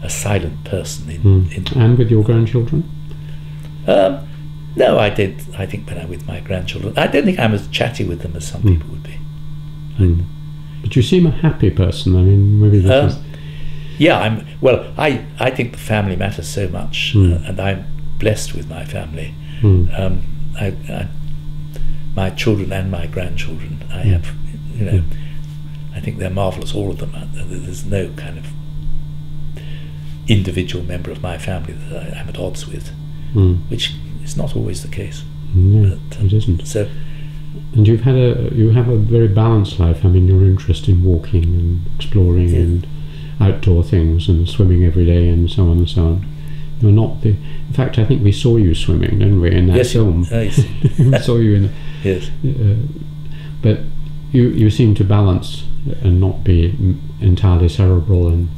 a silent person And with your grandchildren? No, I did. I think when I'm with my grandchildren, I don't think I'm as chatty with them as some people would be. But you seem a happy person. I mean, maybe this is... Yeah, I think the family matters so much, and I'm blessed with my family. My children and my grandchildren, I have, I think they're marvellous, all of them. There's no kind of individual member of my family that I'm at odds with, which is not always the case. No, it isn't. So, and you have a very balanced life. I mean, your interest in walking and exploring and outdoor things and swimming every day and so on and so on You're not the. In fact, I think we saw you swimming, didn't we, in that film? Yes. We saw you in. Yes. But you seem to balance and not be entirely cerebral and.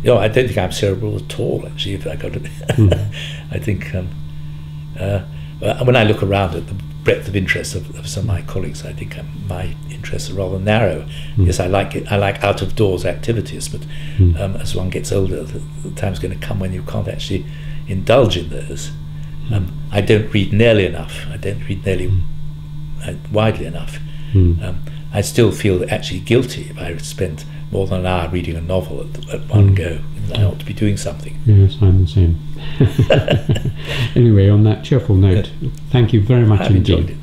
I don't think I'm cerebral at all. Actually, if I got it, I think when I look around at the breadth of interest of some of my colleagues, I think my interests are rather narrow. Yes, I like it. I like out of doors activities, but as one gets older, the time's going to come when you can't actually indulge in those. I don't read nearly enough. I don't read nearly widely enough. I still feel actually guilty if I spent more than an hour reading a novel at one go. I ought to be doing something. Yes, I'm the same. Anyway, on that cheerful note, thank you very much indeed.